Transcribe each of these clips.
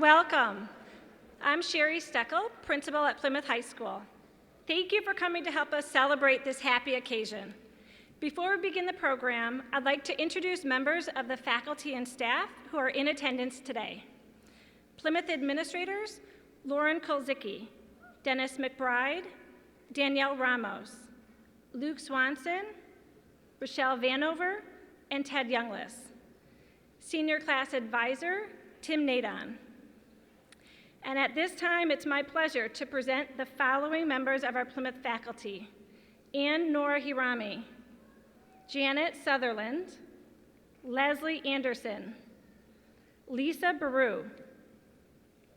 Welcome. I'm Sherry Steckel, principal at Plymouth High School. Thank you for coming to help us celebrate this happy occasion. Before we begin the program, I'd like to introduce members of the faculty and staff who are in attendance today. Plymouth administrators, Lauren Kolzicki, Dennis McBride, Danielle Ramos, Luke Swanson, Rochelle Vanover, and Ted Younglis. Senior class advisor, Tim Nadon. And at this time, it's my pleasure to present the following members of our Plymouth faculty: Ann Nora Hirami, Janet Sutherland, Leslie Anderson, Lisa Baru,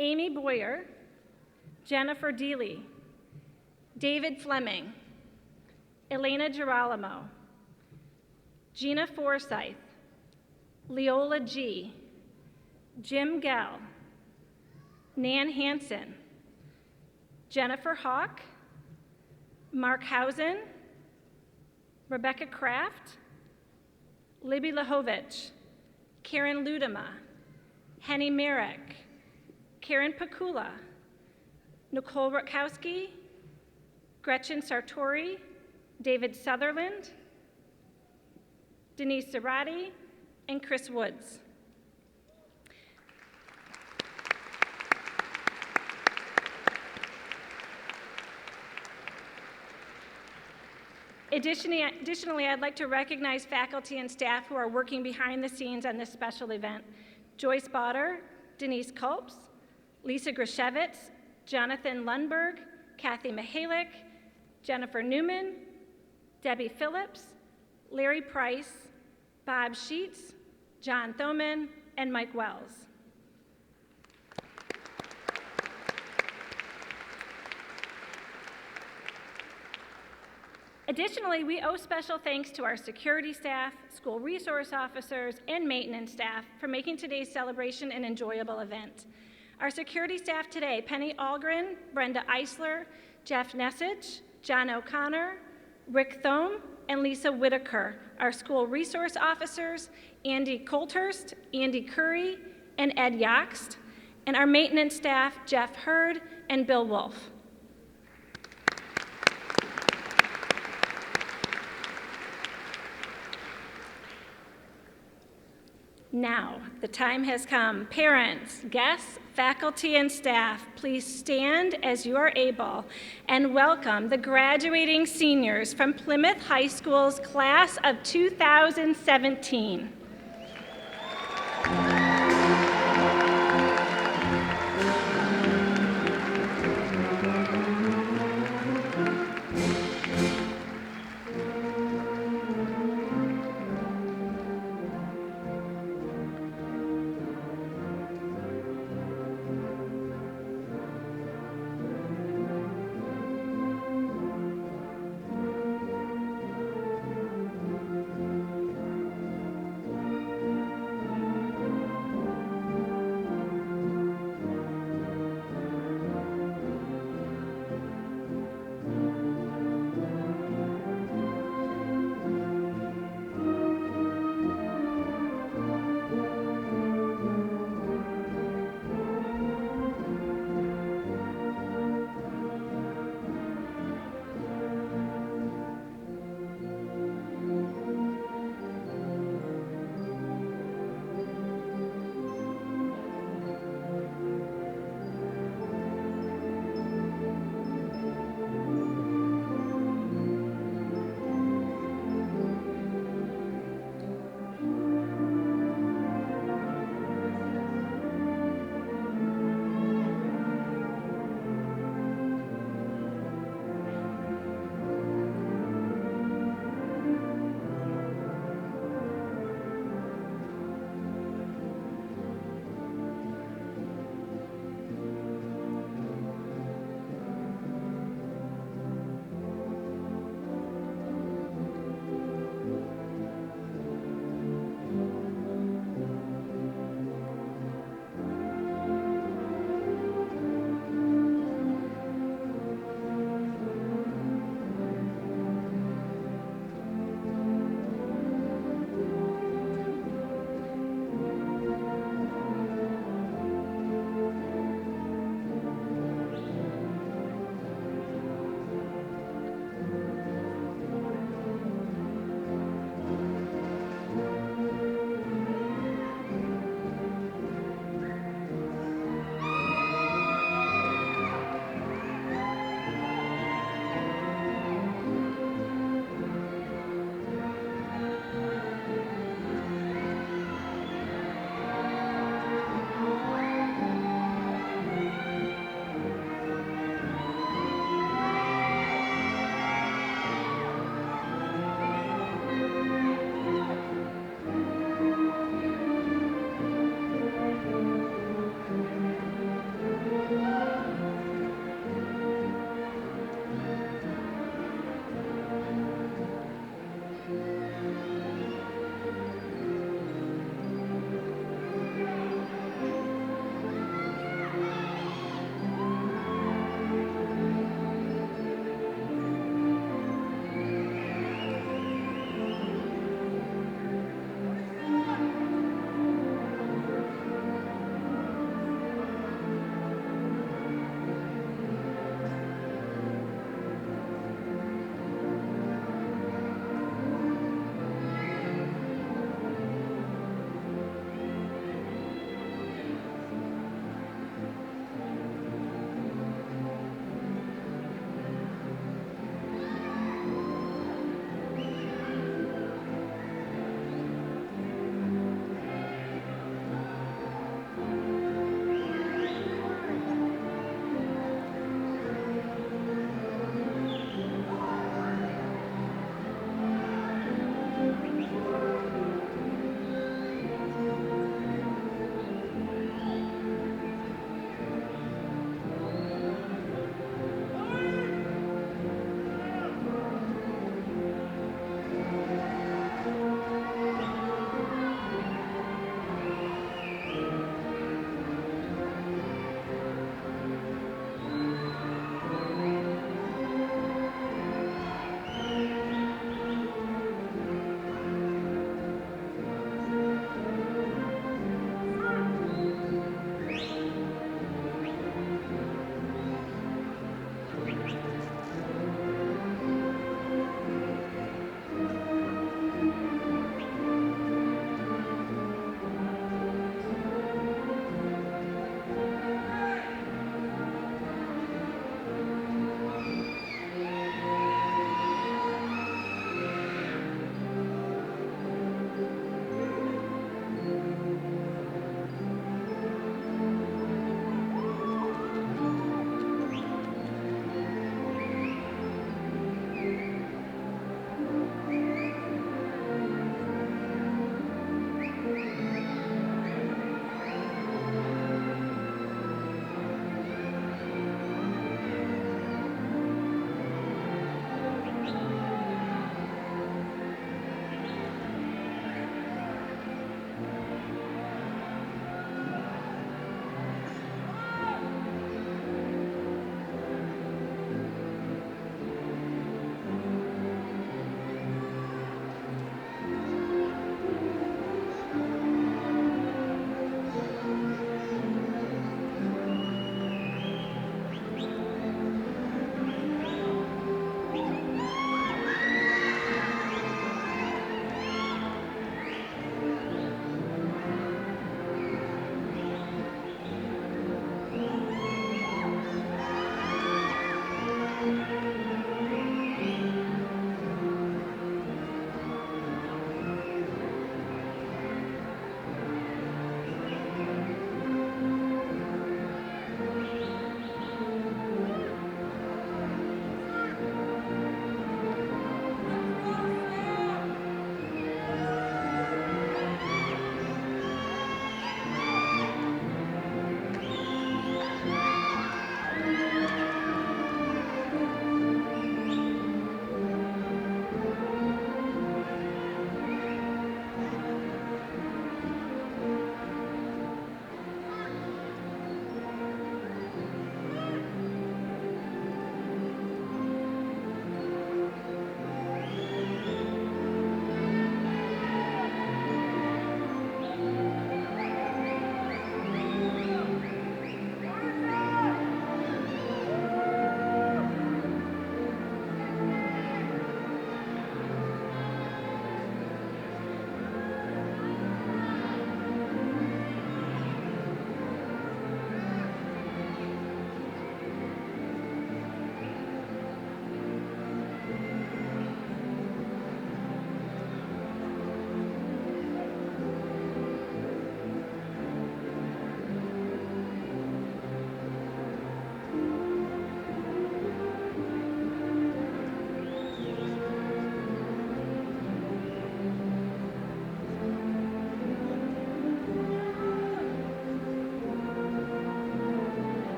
Amy Boyer, Jennifer Deely, David Fleming, Elena Girolamo, Gina Forsyth, Leola G., Jim Gell, Nan Hansen, Jennifer Hawk, Mark Hausen, Rebecca Kraft, Libby Lahovich, Karen Ludema, Henny Merrick, Karen Pakula, Nicole Rutkowski, Gretchen Sartori, David Sutherland, Denise Zarati, and Chris Woods. Additionally, I'd like to recognize faculty and staff who are working behind the scenes on this special event: Joyce Botter, Denise Kulps, Lisa Grishevitz, Jonathan Lundberg, Kathy Mihalik, Jennifer Newman, Debbie Phillips, Larry Price, Bob Sheets, John Thoman, and Mike Wells. Additionally, we owe special thanks to our security staff, school resource officers, and maintenance staff for making today's celebration an enjoyable event. Our security staff today: Penny Algren, Brenda Eisler, Jeff Nessich, John O'Connor, Rick Thome, and Lisa Whitaker. Our school resource officers: Andy Colthurst, Andy Curry, and Ed Yoxt. And our maintenance staff: Jeff Hurd and Bill Wolf. Now, the time has come. Parents, guests, faculty, and staff, please stand as you are able and welcome the graduating seniors from Plymouth High School's class of 2017.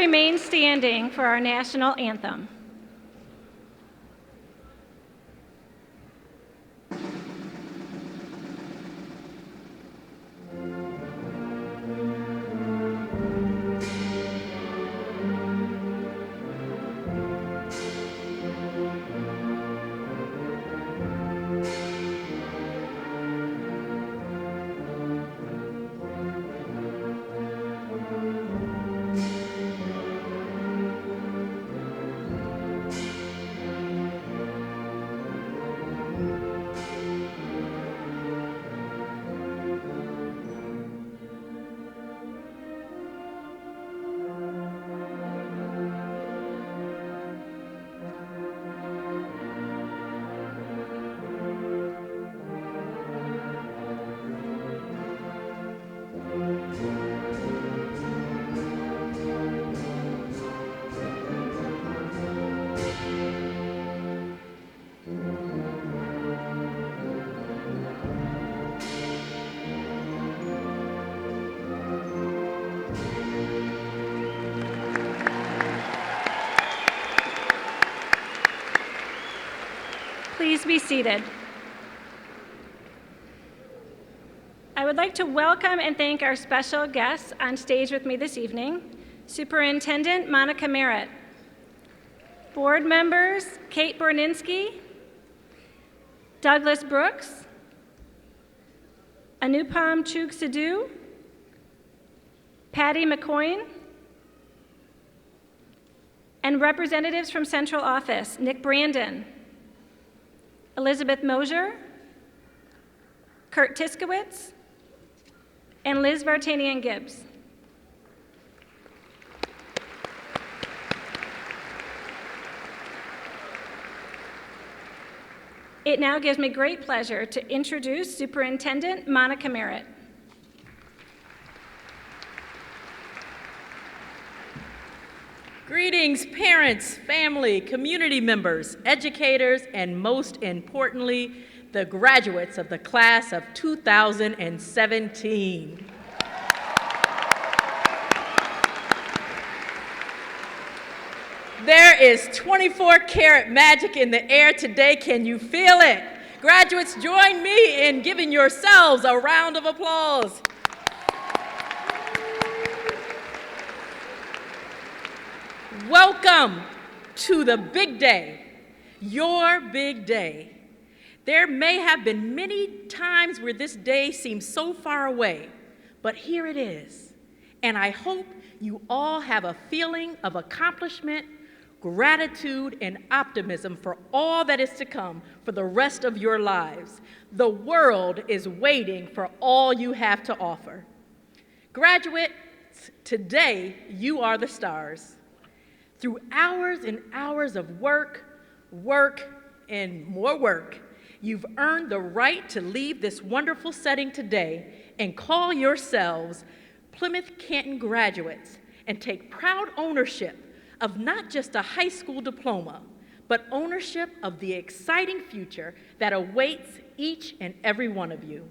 remain standing for our national anthem. Please be seated. I would like to welcome and thank our special guests on stage with me this evening, Superintendent Monica Merritt, board members Kate Borninski, Douglas Brooks, Anupam Chugh-Sidhu, Patty McCoyne, and representatives from Central Office, Nick Brandon, Elizabeth Mosier, Kurt Tiskowitz, and Liz Vartanian-Gibbs. It now gives me great pleasure to introduce Superintendent Monica Merritt. Greetings, parents, family, community members, educators, and most importantly, the graduates of the class of 2017. There is 24-karat magic in the air today. Can you feel it? Graduates, join me in giving yourselves a round of applause. Welcome to the big day, your big day. There may have been many times where this day seems so far away, but here it is. And I hope you all have a feeling of accomplishment, gratitude, and optimism for all that is to come for the rest of your lives. The world is waiting for all you have to offer. Graduates, today you are the stars. Through hours and hours of work, and more work, you've earned the right to leave this wonderful setting today and call yourselves Plymouth Canton graduates and take proud ownership of not just a high school diploma, but ownership of the exciting future that awaits each and every one of you.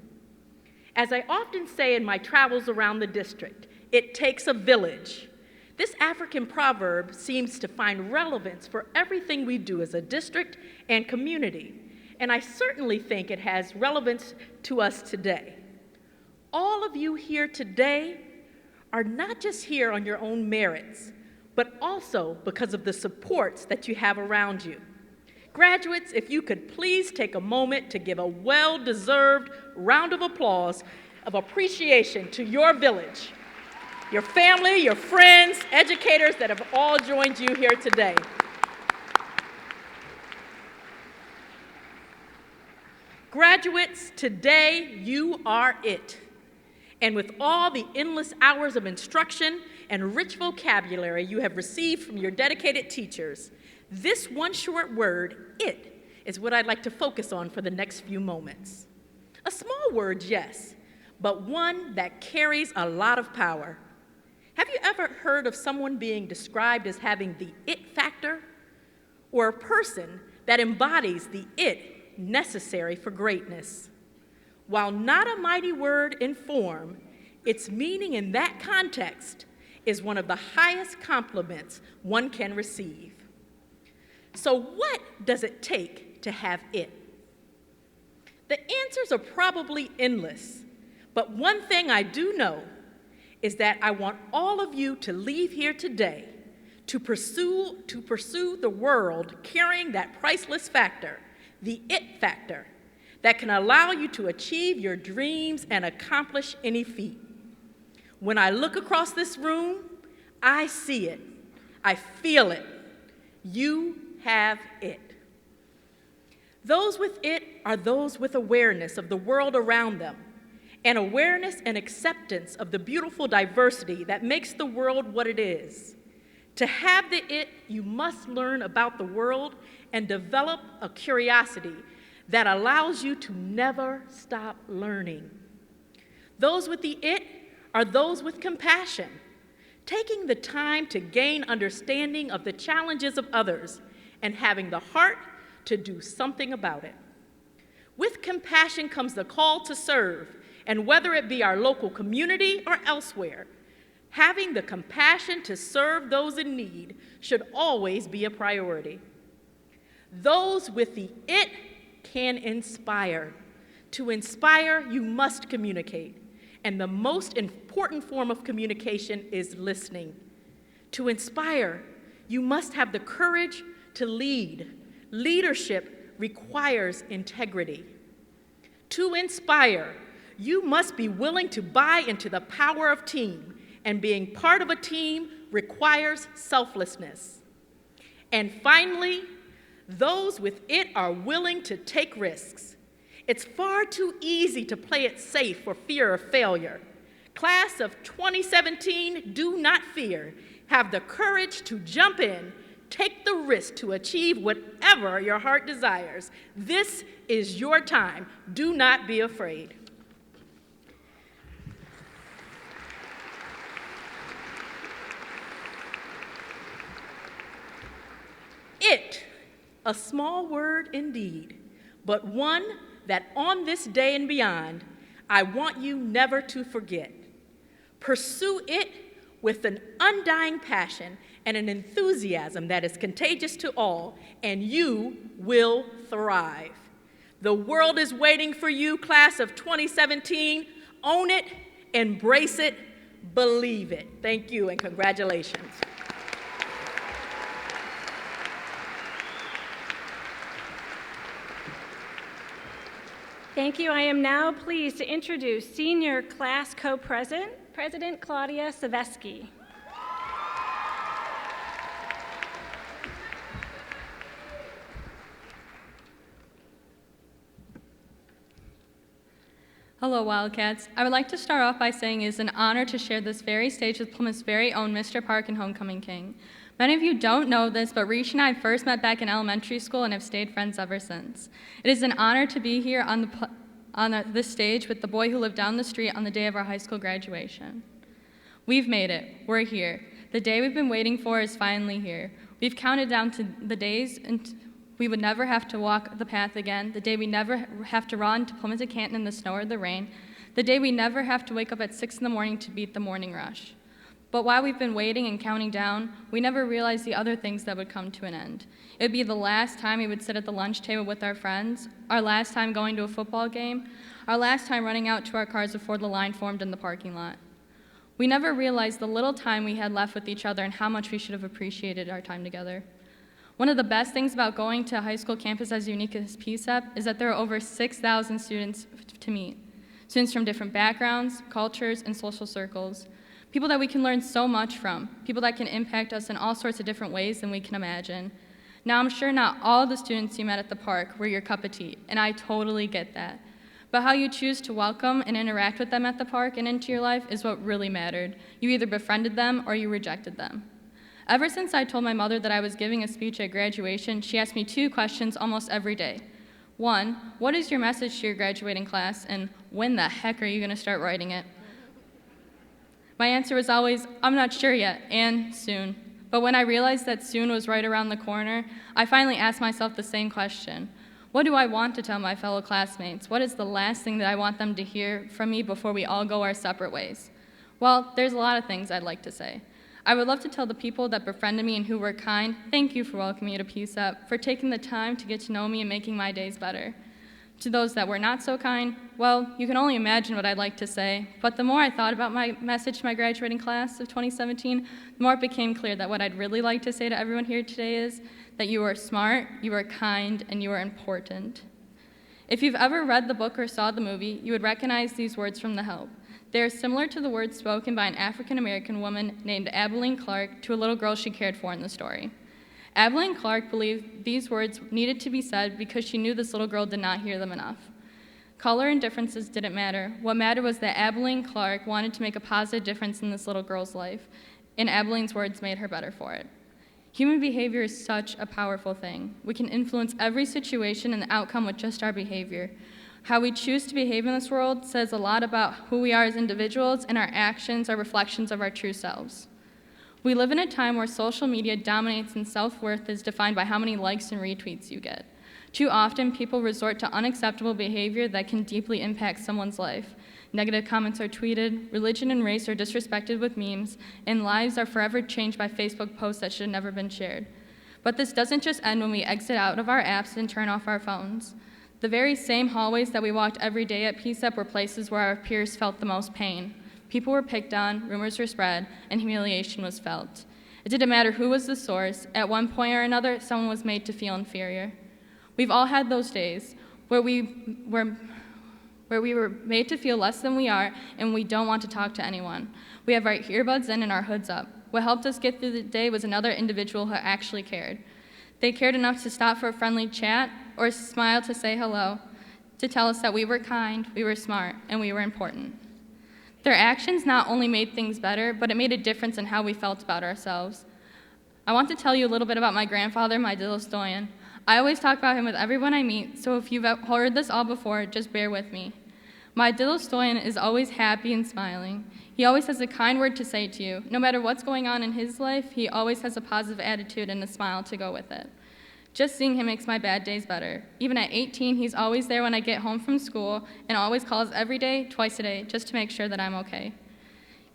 As I often say in my travels around the district, it takes a village. This African proverb seems to find relevance for everything we do as a district and community, and I certainly think it has relevance to us today. All of you here today are not just here on your own merits, but also because of the supports that you have around you. Graduates, if you could please take a moment to give a well-deserved round of applause of appreciation to your village, your family, your friends, educators that have all joined you here today. Graduates, today you are it. And with all the endless hours of instruction and rich vocabulary you have received from your dedicated teachers, this one short word, it, is what I'd like to focus on for the next few moments. A small word, yes, but one that carries a lot of power. Have you ever heard of someone being described as having the it factor? Or a person that embodies the it necessary for greatness? While not a mighty word in form, its meaning in that context is one of the highest compliments one can receive. So what does it take to have it? The answers are probably endless, but one thing I do know is that I want all of you to leave here today to pursue the world carrying that priceless factor, the it factor, that can allow you to achieve your dreams and accomplish any feat. When I look across this room, I see it, I feel it. You have it. Those with it are those with awareness of the world around them, and awareness and acceptance of the beautiful diversity that makes the world what it is. To have the it, you must learn about the world and develop a curiosity that allows you to never stop learning. Those with the it are those with compassion, taking the time to gain understanding of the challenges of others and having the heart to do something about it. With compassion comes the call to serve, and whether it be our local community or elsewhere, having the compassion to serve those in need should always be a priority. Those with the it can inspire. To inspire, you must communicate, and the most important form of communication is listening. To inspire, you must have the courage to lead. Leadership requires integrity. To inspire, you must be willing to buy into the power of team, and being part of a team requires selflessness. And finally, those with it are willing to take risks. It's far too easy to play it safe for fear of failure. Class of 2017, do not fear. Have the courage to jump in, take the risk to achieve whatever your heart desires. This is your time. Do not be afraid. It, a small word indeed, but one that on this day and beyond, I want you never to forget. Pursue it with an undying passion and an enthusiasm that is contagious to all, and you will thrive. The world is waiting for you, class of 2017. Own it, embrace it, believe it. Thank you and congratulations. Thank you. I am now pleased to introduce Senior Class Co-President, President Claudia Savesky. Hello, Wildcats. I would like to start off by saying it is an honor to share this very stage with Plymouth's very own Mr. Park and Homecoming King. Many of you don't know this, but Reach and I first met back in elementary school and have stayed friends ever since. It is an honor to be here on this stage with the boy who lived down the street on the day of our high school graduation. We've made it. We're here. The day we've been waiting for is finally here. We've counted down to the days and we would never have to walk the path again, the day we never have to run to Plymouth to Canton in the snow or the rain, the day we never have to wake up at 6 in the morning to beat the morning rush. But while we've been waiting and counting down, we never realized the other things that would come to an end. It would be the last time we would sit at the lunch table with our friends, our last time going to a football game, our last time running out to our cars before the line formed in the parking lot. We never realized the little time we had left with each other and how much we should have appreciated our time together. One of the best things about going to a high school campus as unique as P-CCS is that there are over 6,000 students to meet. Students from different backgrounds, cultures, and social circles. People that we can learn so much from. People that can impact us in all sorts of different ways than we can imagine. Now, I'm sure not all the students you met at the park were your cup of tea, and I totally get that. But how you choose to welcome and interact with them at the park and into your life is what really mattered. You either befriended them or you rejected them. Ever since I told my mother that I was giving a speech at graduation, she asked me 2 questions almost every day. 1, what is your message to your graduating class? And when the heck are you going to start writing it? My answer was always, I'm not sure yet, and soon. But when I realized that soon was right around the corner, I finally asked myself the same question. What do I want to tell my fellow classmates? What is the last thing that I want them to hear from me before we all go our separate ways? Well, there's a lot of things I'd like to say. I would love to tell the people that befriended me and who were kind, thank you for welcoming me to PSEP, for taking the time to get to know me and making my days better. To those that were not so kind, well, you can only imagine what I'd like to say, but the more I thought about my message to my graduating class of 2017, the more it became clear that what I'd really like to say to everyone here today is that you are smart, you are kind, and you are important. If you've ever read the book or saw the movie, you would recognize these words from The Help. They are similar to the words spoken by an African-American woman named Abilene Clark to a little girl she cared for in the story. Abilene Clark believed these words needed to be said because she knew this little girl did not hear them enough. Color and differences didn't matter. What mattered was that Abilene Clark wanted to make a positive difference in this little girl's life, and Abilene's words made her better for it. Human behavior is such a powerful thing. We can influence every situation and the outcome with just our behavior. How we choose to behave in this world says a lot about who we are as individuals, and our actions are reflections of our true selves. We live in a time where social media dominates and self-worth is defined by how many likes and retweets you get. Too often, people resort to unacceptable behavior that can deeply impact someone's life. Negative comments are tweeted, religion and race are disrespected with memes, and lives are forever changed by Facebook posts that should have never been shared. But this doesn't just end when we exit out of our apps and turn off our phones. The very same hallways that we walked every day at PSEP were places where our peers felt the most pain. People were picked on, rumors were spread, and humiliation was felt. It didn't matter who was the source. At one point or another, someone was made to feel inferior. We've all had those days where we were made to feel less than we are, and we don't want to talk to anyone. We have our earbuds in and our hoods up. What helped us get through the day was another individual who actually cared. They cared enough to stop for a friendly chat or smile to say hello, to tell us that we were kind, we were smart, and we were important. Their actions not only made things better, but it made a difference in how we felt about ourselves. I want to tell you a little bit about my grandfather, my Dilostoyan. I always talk about him with everyone I meet, so if you've heard this all before, just bear with me. My Dilostoyan is always happy and smiling. He always has a kind word to say to you. No matter what's going on in his life, he always has a positive attitude and a smile to go with it. Just seeing him makes my bad days better. Even at 18, he's always there when I get home from school and always calls every day, twice a day, just to make sure that I'm okay.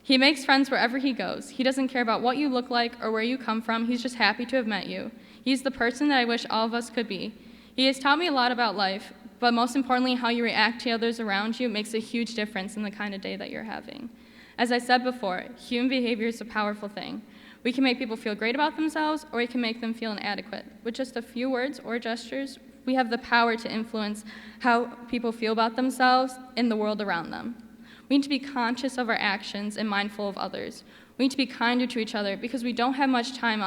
He makes friends wherever he goes. He doesn't care about what you look like or where you come from. He's just happy to have met you. He's the person that I wish all of us could be. He has taught me a lot about life, but most importantly, how you react to others around you makes a huge difference in the kind of day that you're having. As I said before, human behavior is a powerful thing. We can make people feel great about themselves, or we can make them feel inadequate. With just a few words or gestures, we have the power to influence how people feel about themselves and the world around them. We need to be conscious of our actions and mindful of others. We need to be kinder to each other because we don't have much time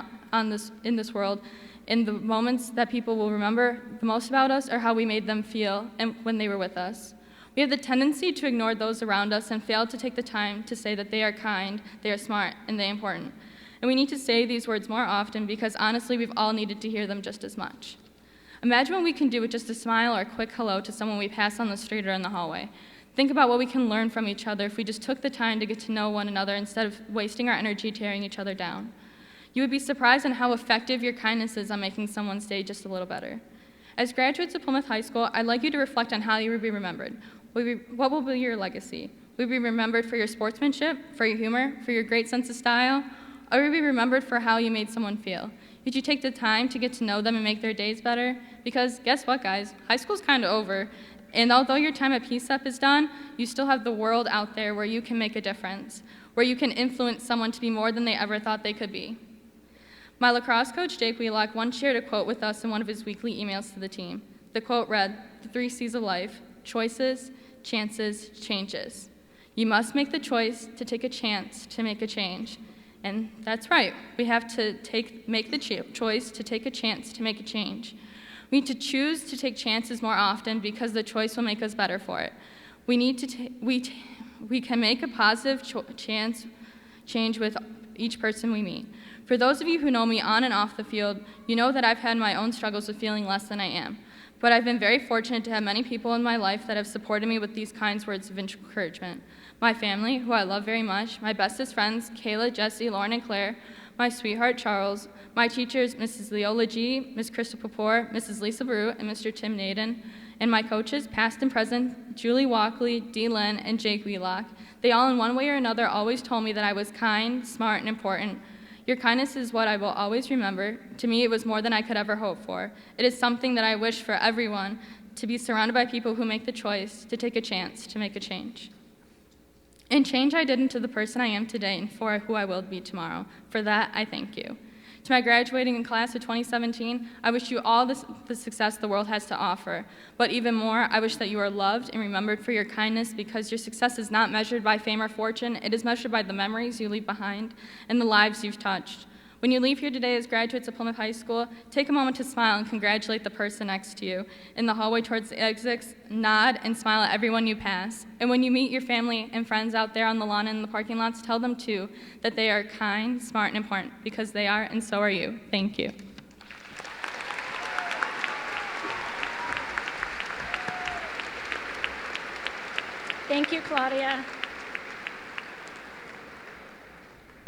in this world, and the moments that people will remember the most about us are how we made them feel and when they were with us. We have the tendency to ignore those around us and fail to take the time to say that they are kind, they are smart, and they are important. And we need to say these words more often because honestly, we've all needed to hear them just as much. Imagine what we can do with just a smile or a quick hello to someone we pass on the street or in the hallway. Think about what we can learn from each other if we just took the time to get to know one another instead of wasting our energy tearing each other down. You would be surprised on how effective your kindness is on making someone's day just a little better. As graduates of Plymouth High School, I'd like you to reflect on how you will be remembered. What will be your legacy? Will you be remembered for your sportsmanship, for your humor, for your great sense of style? Or will you be remembered for how you made someone feel? Did you take the time to get to know them and make their days better? Because guess what, guys? High school's kind of over. And although your time at PSEP is done, you still have the world out there where you can make a difference, where you can influence someone to be more than they ever thought they could be. My lacrosse coach, Jake Wheelock, once shared a quote with us in one of his weekly emails to the team. The quote read, "The 3 C's of life: choices, chances, changes. You must make the choice to take a chance to make a change." And that's right. We have to make the choice to take a chance to make a change. We need to choose to take chances more often because the choice will make us better for it. We can make a positive change with each person we meet. For those of you who know me on and off the field, you know that I've had my own struggles with feeling less than I am. But I've been very fortunate to have many people in my life that have supported me with these kind words of encouragement. My family, who I love very much, my bestest friends, Kayla, Jesse, Lauren, and Claire, my sweetheart, Charles, my teachers, Mrs. Leola G., Ms. Crystal Papour, Mrs. Lisa Brew, and Mr. Tim Naden, And my coaches, past and present, Julie Walkley, Dee Lynn, and Jake Wheelock, they all in one way or another always told me that I was kind, smart, and important. Your kindness is what I will always remember. To me, it was more than I could ever hope for. It is something that I wish for everyone, to be surrounded by people who make the choice to take a chance to make a change. And change I did into the person I am today and for who I will be tomorrow. For that, I thank you. To my graduating class of 2017, I wish you all the success the world has to offer. But even more, I wish that you are loved and remembered for your kindness, because your success is not measured by fame or fortune. It is measured by the memories you leave behind and the lives you've touched. When you leave here today as graduates of Plymouth High School, take a moment to smile and congratulate the person next to you. In the hallway towards the exits, nod and smile at everyone you pass. And when you meet your family and friends out there on the lawn and in the parking lots, tell them too that they are kind, smart, and important, because they are, and so are you. Thank you. Thank you, Claudia.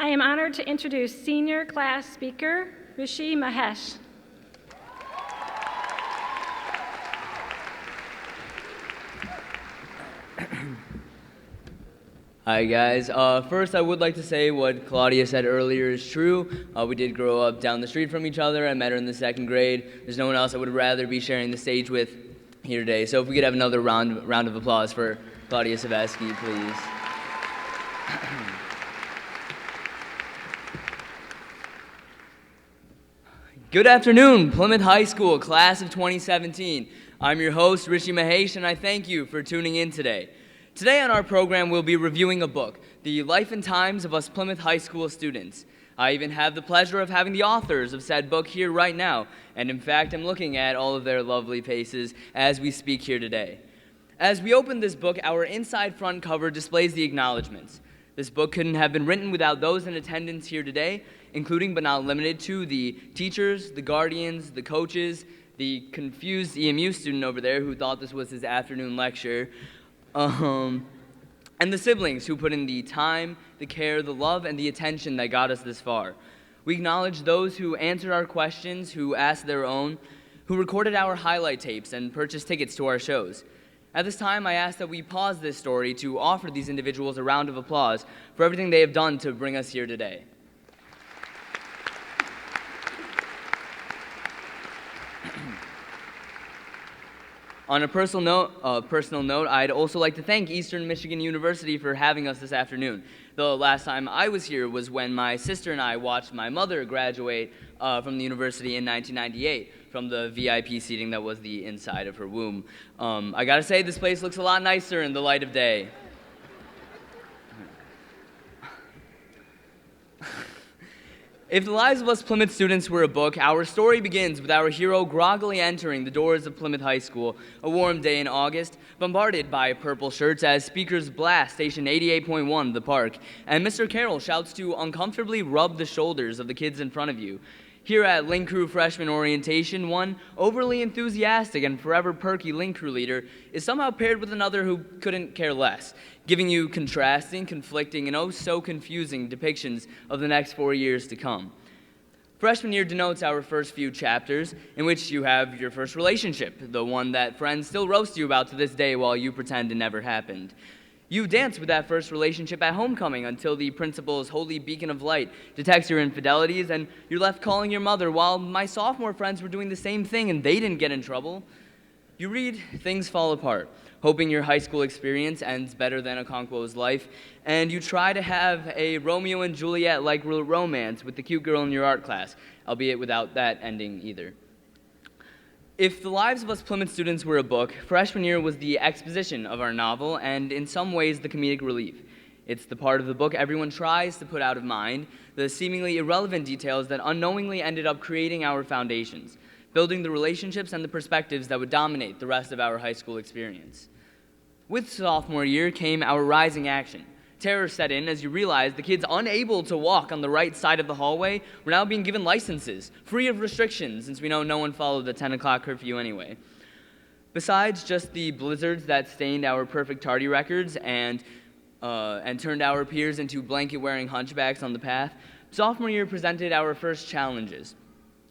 I am honored to introduce senior class speaker, Rishi Mahesh. Hi guys. First, I would like to say what Claudia said earlier is true. We did grow up down the street from each other. I met her in the 2nd grade. There's no one else I would rather be sharing the stage with here today. So if we could have another round of applause for Claudia Savasky, please. Good afternoon, Plymouth High School, class of 2017. I'm your host, Rishi Mahesh, and I thank you for tuning in today. Today on our program, we'll be reviewing a book, The Life and Times of Us Plymouth High School Students. I even have the pleasure of having the authors of said book here right now, and in fact, I'm looking at all of their lovely faces as we speak here today. As we open this book, our inside front cover displays the acknowledgments. This book couldn't have been written without those in attendance here today, including but not limited to the teachers, the guardians, the coaches, the confused EMU student over there who thought this was his afternoon lecture, and the siblings who put in the time, the care, the love, and the attention that got us this far. We acknowledge those who answered our questions, who asked their own, who recorded our highlight tapes and purchased tickets to our shows. At this time, I ask that we pause this story to offer these individuals a round of applause for everything they have done to bring us here today. On a personal note, I'd also like to thank Eastern Michigan University for having us this afternoon. The last time I was here was when my sister and I watched my mother graduate from the university in 1998 from the VIP seating that was the inside of her womb. I gotta say, this place looks a lot nicer in the light of day. If the lives of us Plymouth students were a book, our story begins with our hero groggily entering the doors of Plymouth High School, a warm day in August, bombarded by purple shirts as speakers blast station 88.1 The Park, and Mr. Carroll shouts to uncomfortably rub the shoulders of the kids in front of you. Here at Link Crew Freshman Orientation, one overly enthusiastic and forever perky Link Crew leader is somehow paired with another who couldn't care less, giving you contrasting, conflicting, and oh so confusing depictions of the next 4 years to come. Freshman year denotes our first few chapters, in which you have your first relationship, the one that friends still roast you about to this day while you pretend it never happened. You dance with that first relationship at homecoming until the principal's holy beacon of light detects your infidelities, and you're left calling your mother while my sophomore friends were doing the same thing and they didn't get in trouble. You read Things Fall Apart, hoping your high school experience ends better than Okonkwo's life, and you try to have a Romeo and Juliet-like romance with the cute girl in your art class, albeit without that ending either. If the lives of us Plymouth students were a book, freshman year was the exposition of our novel and in some ways the comedic relief. It's the part of the book everyone tries to put out of mind, the seemingly irrelevant details that unknowingly ended up creating our foundations, building the relationships and the perspectives that would dominate the rest of our high school experience. With sophomore year came our rising action. Terror set in as you realized the kids unable to walk on the right side of the hallway were now being given licenses, free of restrictions, since we know no one followed the 10 o'clock curfew anyway. Besides just the blizzards that stained our perfect tardy records and turned our peers into blanket-wearing hunchbacks on the path, sophomore year presented our first challenges.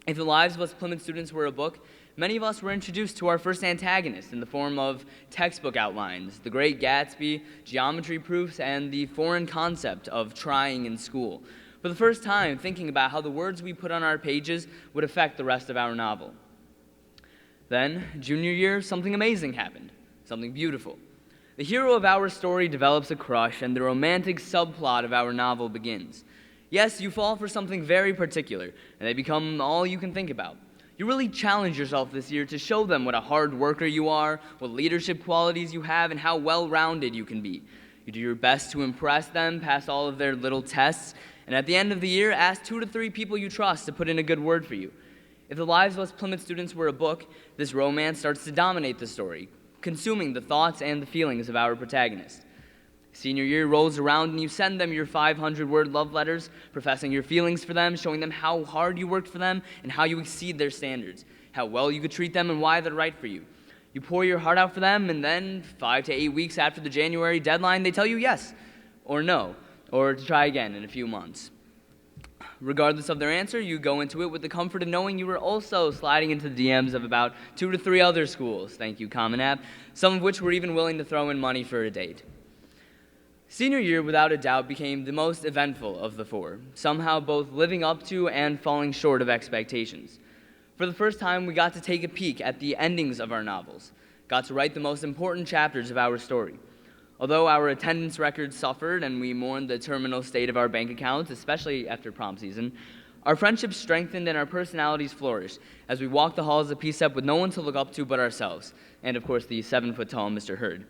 If the lives of us Plymouth students were a book, many of us were introduced to our first antagonist in the form of textbook outlines, The Great Gatsby, geometry proofs, and the foreign concept of trying in school. For the first time, thinking about how the words we put on our pages would affect the rest of our novel. Then, junior year, something amazing happened, something beautiful. The hero of our story develops a crush, and the romantic subplot of our novel begins. Yes, you fall for something very particular, and they become all you can think about. You really challenge yourself this year to show them what a hard worker you are, what leadership qualities you have, and how well-rounded you can be. You do your best to impress them, pass all of their little tests, and at the end of the year, ask 2 to 3 people you trust to put in a good word for you. If the lives of us Plymouth students were a book, this romance starts to dominate the story, consuming the thoughts and the feelings of our protagonist. Senior year rolls around and you send them your 500-word love letters, professing your feelings for them, showing them how hard you worked for them and how you exceed their standards, how well you could treat them and why they're right for you. You pour your heart out for them, and then 5 to 8 weeks after the January deadline, they tell you yes, or no, or to try again in a few months. Regardless of their answer, you go into it with the comfort of knowing you were also sliding into the DMs of about 2 to 3 other schools, thank you Common App, some of which were even willing to throw in money for a date. Senior year, without a doubt, became the most eventful of the 4, somehow both living up to and falling short of expectations. For the first time, we got to take a peek at the endings of our novels, got to write the most important chapters of our story. Although our attendance records suffered and we mourned the terminal state of our bank accounts, especially after prom season, our friendships strengthened and our personalities flourished as we walked the halls of PSEP with no one to look up to but ourselves, and of course the 7-foot-tall Mr. Hurd.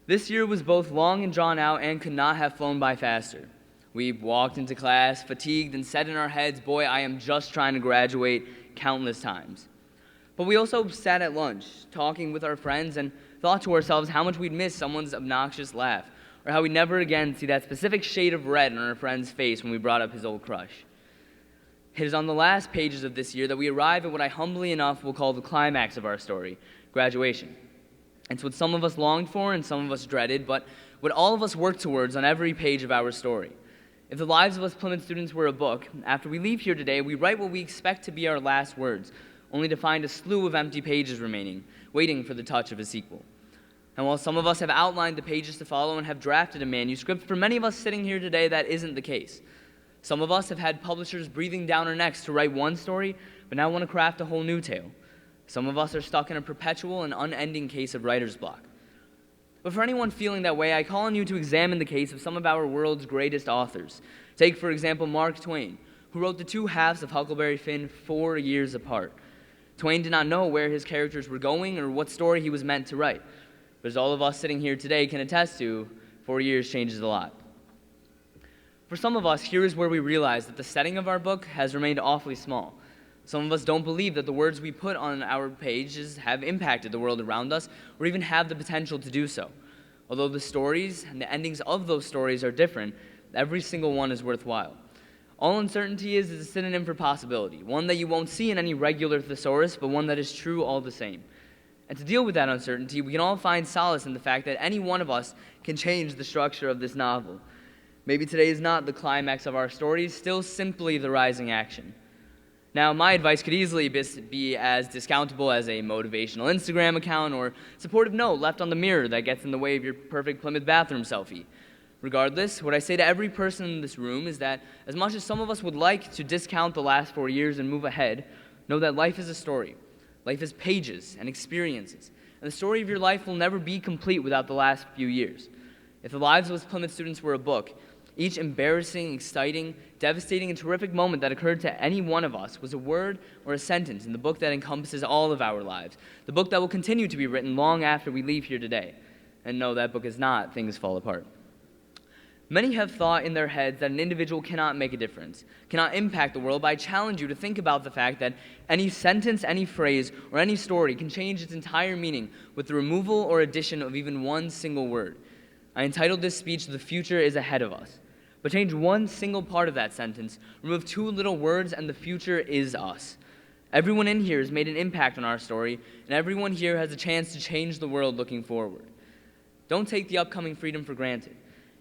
This year was both long and drawn out and could not have flown by faster. We walked into class, fatigued, and said in our heads, boy, I am just trying to graduate, countless times. But we also sat at lunch, talking with our friends, and thought to ourselves how much we'd miss someone's obnoxious laugh, or how we'd never again see that specific shade of red on our friend's face when we brought up his old crush. It is on the last pages of this year that we arrive at what I humbly enough will call the climax of our story, graduation. It's what some of us longed for and some of us dreaded, but what all of us work towards on every page of our story. If the lives of us Plymouth students were a book, after we leave here today, we write what we expect to be our last words, only to find a slew of empty pages remaining, waiting for the touch of a sequel. And while some of us have outlined the pages to follow and have drafted a manuscript, for many of us sitting here today, that isn't the case. Some of us have had publishers breathing down our necks to write one story, but now want to craft a whole new tale. Some of us are stuck in a perpetual and unending case of writer's block. But for anyone feeling that way, I call on you to examine the case of some of our world's greatest authors. Take, for example, Mark Twain, who wrote the 2 halves of Huckleberry Finn 4 years apart. Twain did not know where his characters were going or what story he was meant to write. But as all of us sitting here today can attest to, 4 years changes a lot. For some of us, here is where we realize that the setting of our book has remained awfully small. Some of us don't believe that the words we put on our pages have impacted the world around us or even have the potential to do so. Although the stories and the endings of those stories are different, every single one is worthwhile. All uncertainty is a synonym for possibility, one that you won't see in any regular thesaurus, but one that is true all the same. And to deal with that uncertainty, we can all find solace in the fact that any one of us can change the structure of this novel. Maybe today is not the climax of our story, still simply the rising action. Now, my advice could easily be as discountable as a motivational Instagram account or supportive note left on the mirror that gets in the way of your perfect Plymouth bathroom selfie. Regardless, what I say to every person in this room is that as much as some of us would like to discount the last 4 years and move ahead, know that life is a story. Life is pages and experiences, and the story of your life will never be complete without the last few years. If the lives of us Plymouth students were a book, each embarrassing, exciting, devastating, and terrific moment that occurred to any one of us was a word or a sentence in the book that encompasses all of our lives, the book that will continue to be written long after we leave here today. And no, that book is not Things Fall Apart. Many have thought in their heads that an individual cannot make a difference, cannot impact the world, but I challenge you to think about the fact that any sentence, any phrase, or any story can change its entire meaning with the removal or addition of even one single word. I entitled this speech, "The Future is Ahead of Us." But change one single part of that sentence, remove 2 little words, and the future is us. Everyone in here has made an impact on our story, and everyone here has a chance to change the world looking forward. Don't take the upcoming freedom for granted.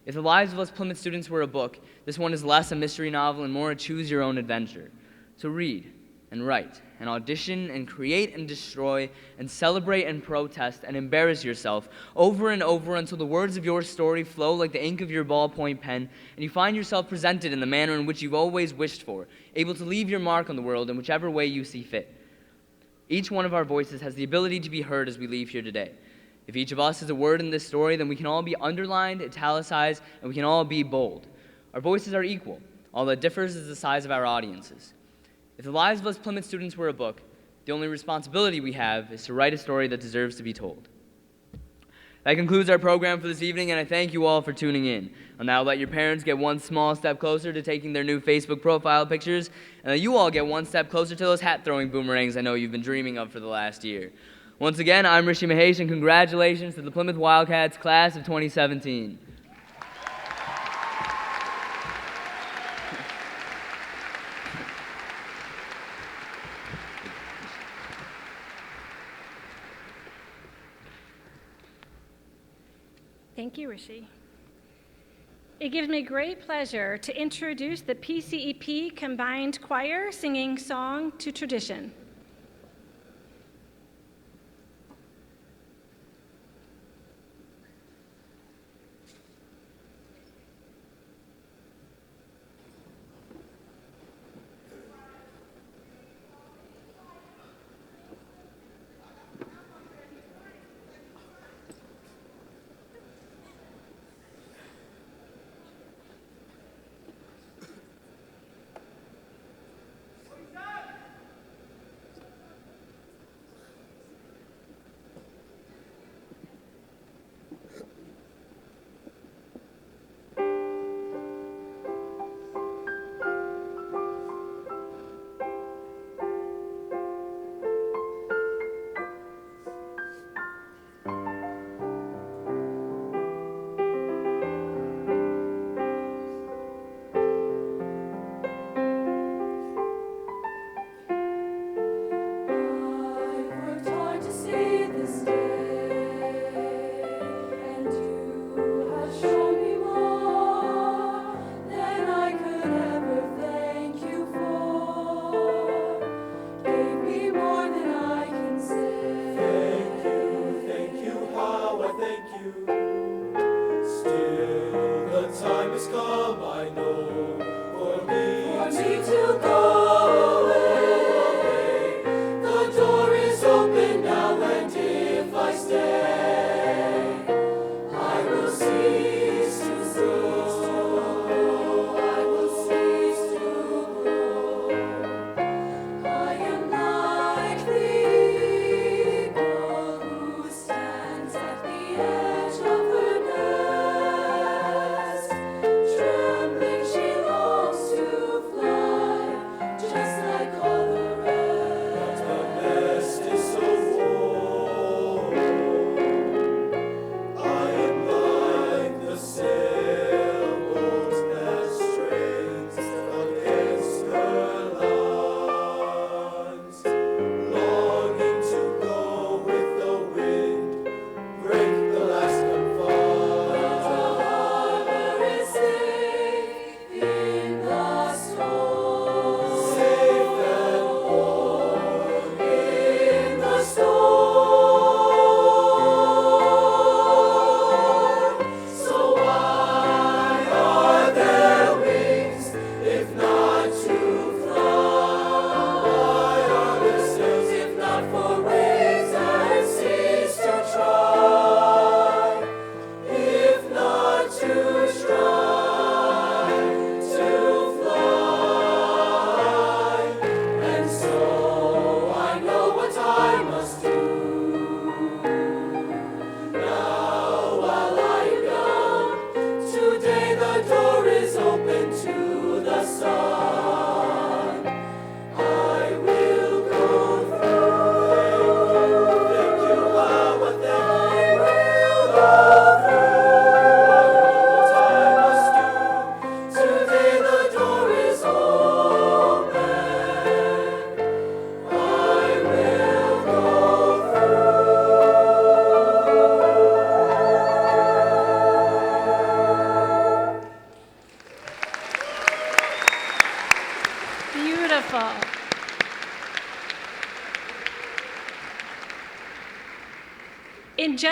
If the lives of us Plymouth students were a book, this one is less a mystery novel and more a choose-your-own adventure. So read, and write and audition and create and destroy and celebrate and protest and embarrass yourself over and over until the words of your story flow like the ink of your ballpoint pen and you find yourself presented in the manner in which you've always wished for, able to leave your mark on the world in whichever way you see fit. Each one of our voices has the ability to be heard as we leave here today. If each of us is a word in this story, then we can all be underlined, italicized, and we can all be bold. Our voices are equal. All that differs is the size of our audiences. If the lives of us Plymouth students were a book, the only responsibility we have is to write a story that deserves to be told. That concludes our program for this evening, and I thank you all for tuning in. I'll now let your parents get one small step closer to taking their new Facebook profile pictures, and you all get one step closer to those hat-throwing boomerangs I know you've been dreaming of for the last year. Once again, I'm Rishi Mahesh, and congratulations to the Plymouth Wildcats class of 2017. Thank you, Rishi. It gives me great pleasure to introduce the PCEP Combined Choir singing Song to Tradition.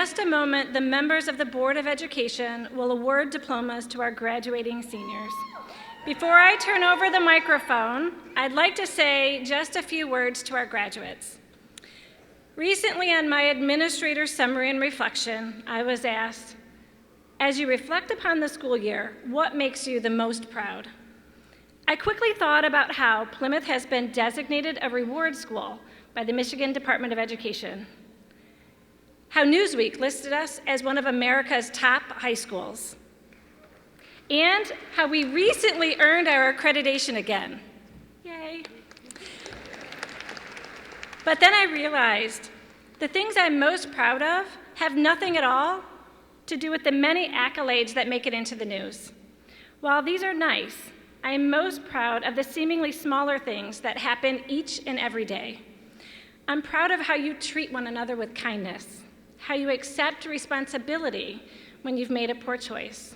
just a moment, the members of the Board of Education will award diplomas to our graduating seniors. Before I turn over the microphone, I'd like to say just a few words to our graduates. Recently on my administrator's summary and reflection, I was asked, as you reflect upon the school year, what makes you the most proud? I quickly thought about how Plymouth has been designated a reward school by the Michigan Department of Education, how Newsweek listed us as one of America's top high schools, and how we recently earned our accreditation again. Yay. But then I realized the things I'm most proud of have nothing at all to do with the many accolades that make it into the news. While these are nice, I am most proud of the seemingly smaller things that happen each and every day. I'm proud of how you treat one another with kindness, how you accept responsibility when you've made a poor choice,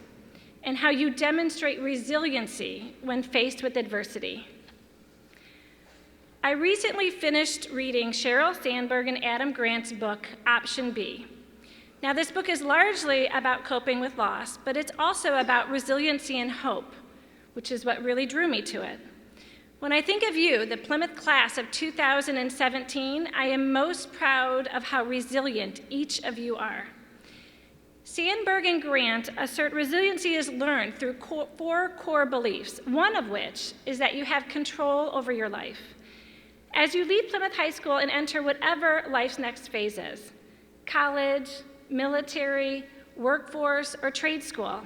and how you demonstrate resiliency when faced with adversity. I recently finished reading Sheryl Sandberg and Adam Grant's book, Option B. Now, this book is largely about coping with loss, but it's also about resiliency and hope, which is what really drew me to it. When I think of you, the Plymouth class of 2017, I am most proud of how resilient each of you are. Sandberg and Grant assert resiliency is learned through four core beliefs, one of which is that you have control over your life. As you leave Plymouth High School and enter whatever life's next phase is, college, military, workforce, or trade school,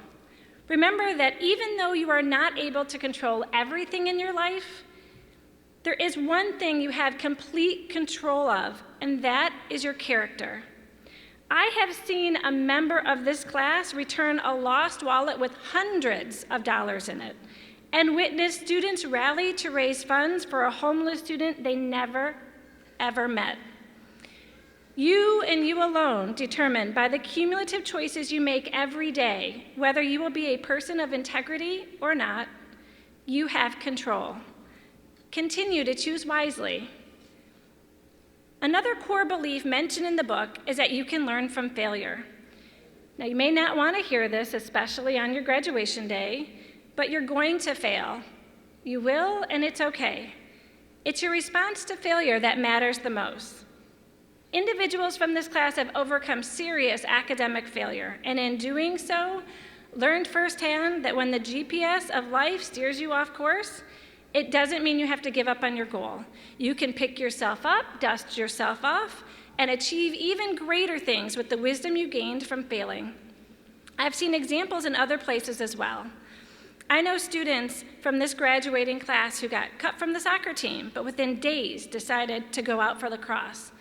remember that even though you are not able to control everything in your life, there is one thing you have complete control of, and that is your character. I have seen a member of this class return a lost wallet with hundreds of dollars in it, and witness students rally to raise funds for a homeless student they never, ever met. You and you alone determine by the cumulative choices you make every day whether you will be a person of integrity or not. You have control. Continue to choose wisely. Another core belief mentioned in the book is that you can learn from failure. Now, you may not want to hear this, especially on your graduation day, but you're going to fail. You will, and it's okay. It's your response to failure that matters the most. Individuals from this class have overcome serious academic failure, and in doing so, learned firsthand that when the GPS of life steers you off course, it doesn't mean you have to give up on your goal. You can pick yourself up, dust yourself off, and achieve even greater things with the wisdom you gained from failing. I've seen examples in other places as well. I know students from this graduating class who got cut from the soccer team, but within days decided to go out for lacrosse,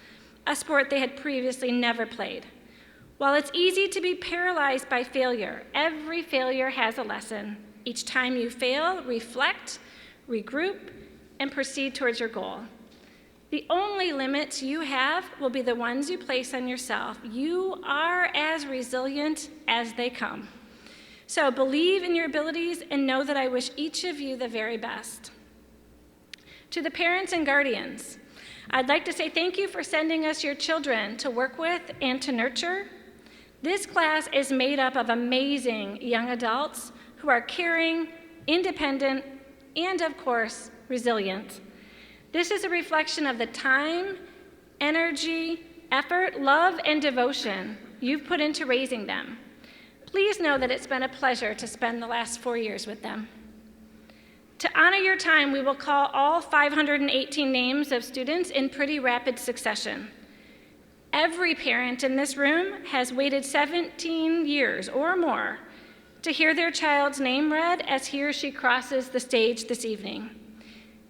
a sport they had previously never played. While it's easy to be paralyzed by failure, every failure has a lesson. Each time you fail, reflect, regroup, and proceed towards your goal. The only limits you have will be the ones you place on yourself. You are as resilient as they come. So believe in your abilities and know that I wish each of you the very best. To the parents and guardians, I'd like to say thank you for sending us your children to work with and to nurture. This class is made up of amazing young adults who are caring, independent, and of course, resilient. This is a reflection of the time, energy, effort, love, and devotion you've put into raising them. Please know that it's been a pleasure to spend the last 4 years with them. To honor your time, we will call all 518 names of students in pretty rapid succession. Every parent in this room has waited 17 years or more to hear their child's name read as he or she crosses the stage this evening.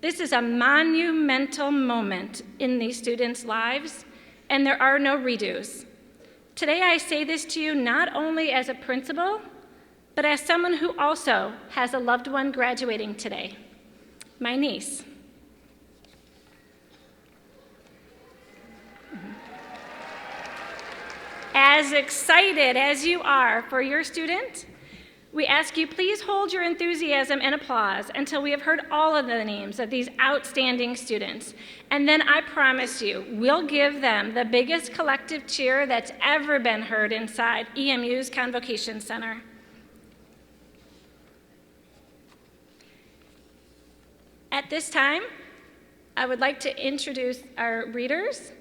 This is a monumental moment in these students' lives, and there are no redos. Today I say this to you not only as a principal, but as someone who also has a loved one graduating today, my niece. As excited as you are for your student, We ask you please hold your enthusiasm and applause until we have heard all of the names of these outstanding students. And then I promise you, we'll give them the biggest collective cheer that's ever been heard inside EMU's Convocation Center. At this time, I would like to introduce our readers,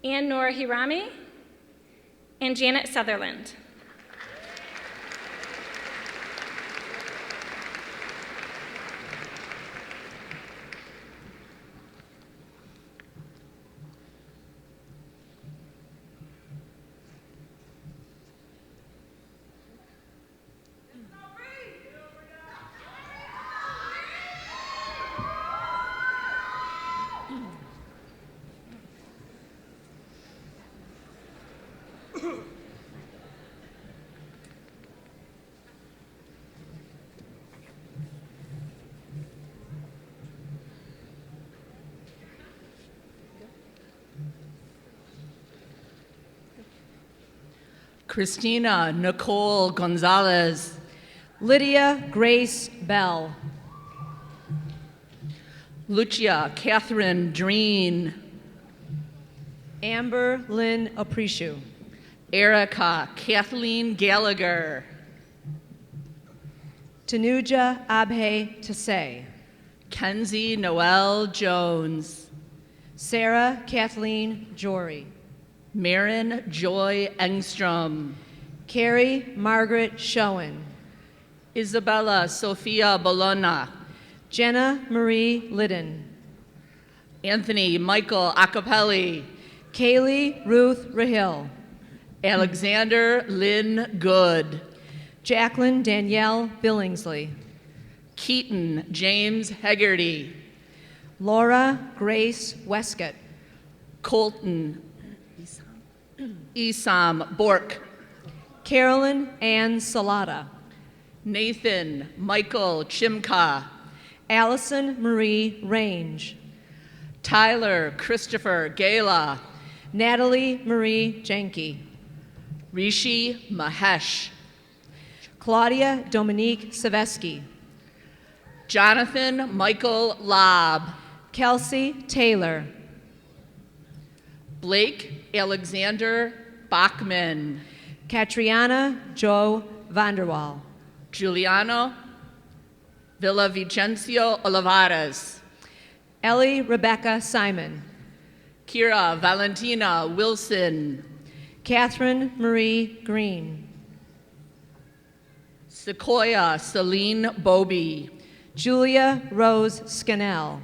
Ann Nora Hirami and Janet Sutherland. Christina Nicole Gonzalez. Lydia Grace Bell. Lucia Catherine Dreen. Amber Lynn Aprishu. Erica Kathleen Gallagher. Tanuja Abhe Tasay. Kenzie Noel Jones. Sarah Kathleen Jory. Marin Joy Engstrom. Carrie Margaret Schoen. Isabella Sophia Bologna. Jenna Marie Liddon. Anthony Michael Acapelli. Kaylee Ruth Rahil. Alexander Lynn Good. Jacqueline Danielle Billingsley. Keaton James Hegarty. Laura Grace Westcott. Colton Isam Bork. Carolyn Ann Salata. Nathan Michael Chimka. Allison Marie Range. Tyler Christopher Gala. Natalie Marie Jenke. Rishi Mahesh. Claudia Dominique Savesky. Jonathan Michael Lobb. Kelsey Taylor. Blake Alexander Bachman. Catriana Joe Vanderwall. Giuliano Villavicencio Olivares. Ellie Rebecca Simon. Kira Valentina Wilson. Catherine Marie Green. Sequoia Celine Bobby. Julia Rose Scannell.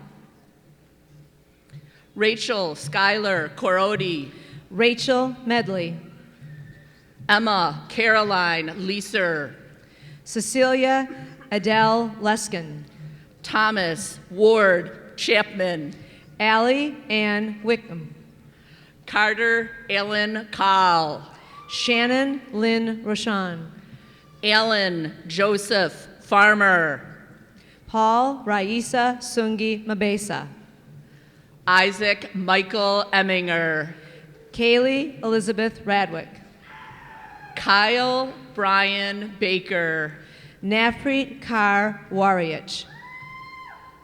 Rachel Schuyler Corodi. Rachel Medley. Emma Caroline Leeser. Cecilia Adele Leskin. Thomas Ward Chapman. Allie Ann Wickham. Carter Ellen Call. Shannon Lynn Roshan. Alan Joseph Farmer. Paul Raisa Sungi Mabesa. Isaac Michael Emminger. Kaylee Elizabeth Radwick. Kyle Brian Baker. Nafpreet Kaur Wariach.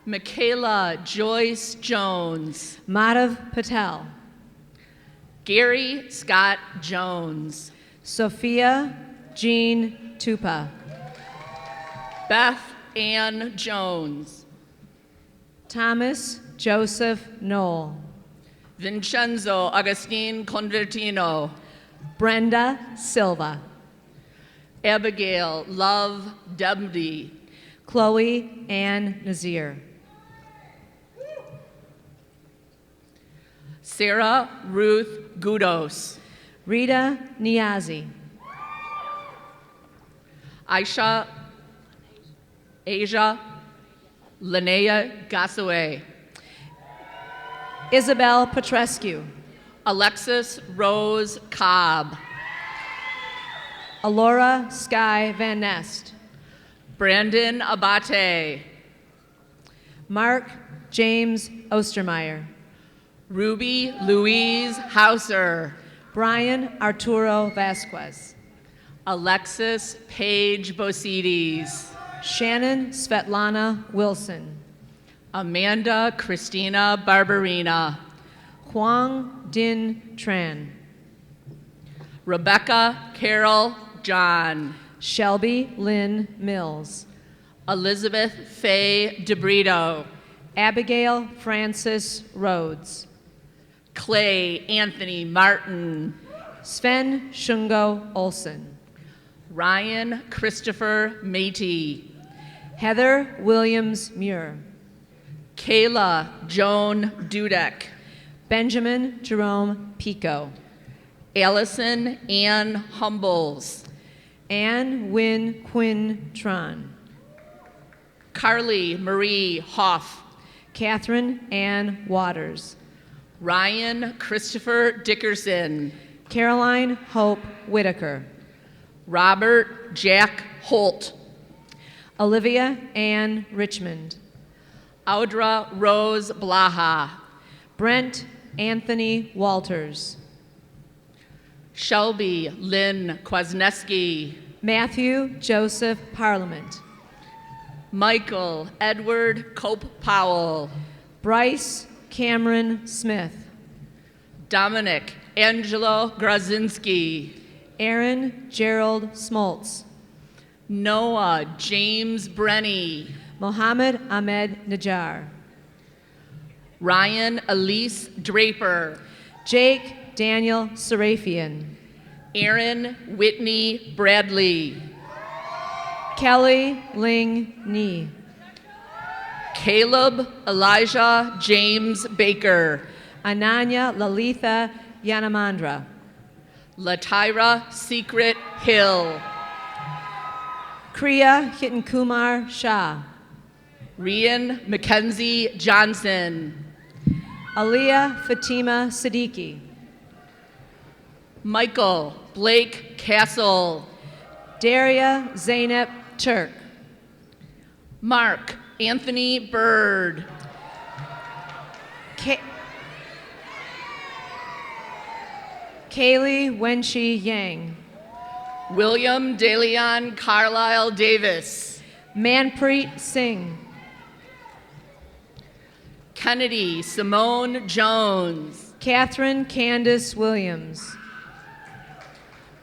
Michaela Joyce Jones. Madhav Patel. Gary Scott Jones. Sophia Jean Tupa. Beth Ann Jones. Thomas Joseph Knoll. Vincenzo Agustin Convertino. Brenda Silva. Abigail Love Debney. Chloe Ann Nazir. Sarah Ruth Gudos. Rita Niazi. Aisha Asia Linnea Gassaway. Isabel Petrescu. Alexis Rose Cobb. Alora Sky Van Nest. Brandon Abate. Mark James Ostermeyer. Ruby Louise Hauser. Brian Arturo Vasquez. Alexis Paige Bosides. Shannon Svetlana Wilson. Amanda Christina Barberina. Huang Din Tran. Rebecca Carol John. Shelby Lynn Mills. Elizabeth Faye DeBrito. Abigail Francis Rhodes. Clay Anthony Martin. Sven Shungo Olson. Ryan Christopher Matey. Heather Williams Muir. Kayla Joan Dudek. Benjamin Jerome Pico. Allison Ann Humbles. Anne Wynne Quinn Tron. Carly Marie Hoff. Catherine Ann Waters. Ryan Christopher Dickerson. Caroline Hope Whitaker. Robert Jack Holt. Olivia Ann Richmond. Audra Rose Blaha. Brent Anthony Walters. Shelby Lynn Kwasniewski. Matthew Joseph Parliament. Michael Edward Cope Powell. Bryce Cameron Smith. Dominic Angelo Grazinski. Aaron Gerald Smoltz. Noah James Brenny. Mohammed Ahmed Najjar. Ryan Elise Draper. Jake Daniel Serafian. Aaron Whitney Bradley. Kelly Ling Ni. Caleb Elijah James Baker. Ananya Lalitha Yanamandra. Latira Secret Hill. Kriya Hitankumar Shah. Rian Mackenzie Johnson. Aliyah Fatima Siddiqui. Michael Blake Castle. Daria Zainab Turk. Mark Anthony Bird. Kaylee Wenshi Yang. William DeLeon Carlisle Davis. Manpreet Singh. Kennedy Simone Jones. Catherine Candace Williams.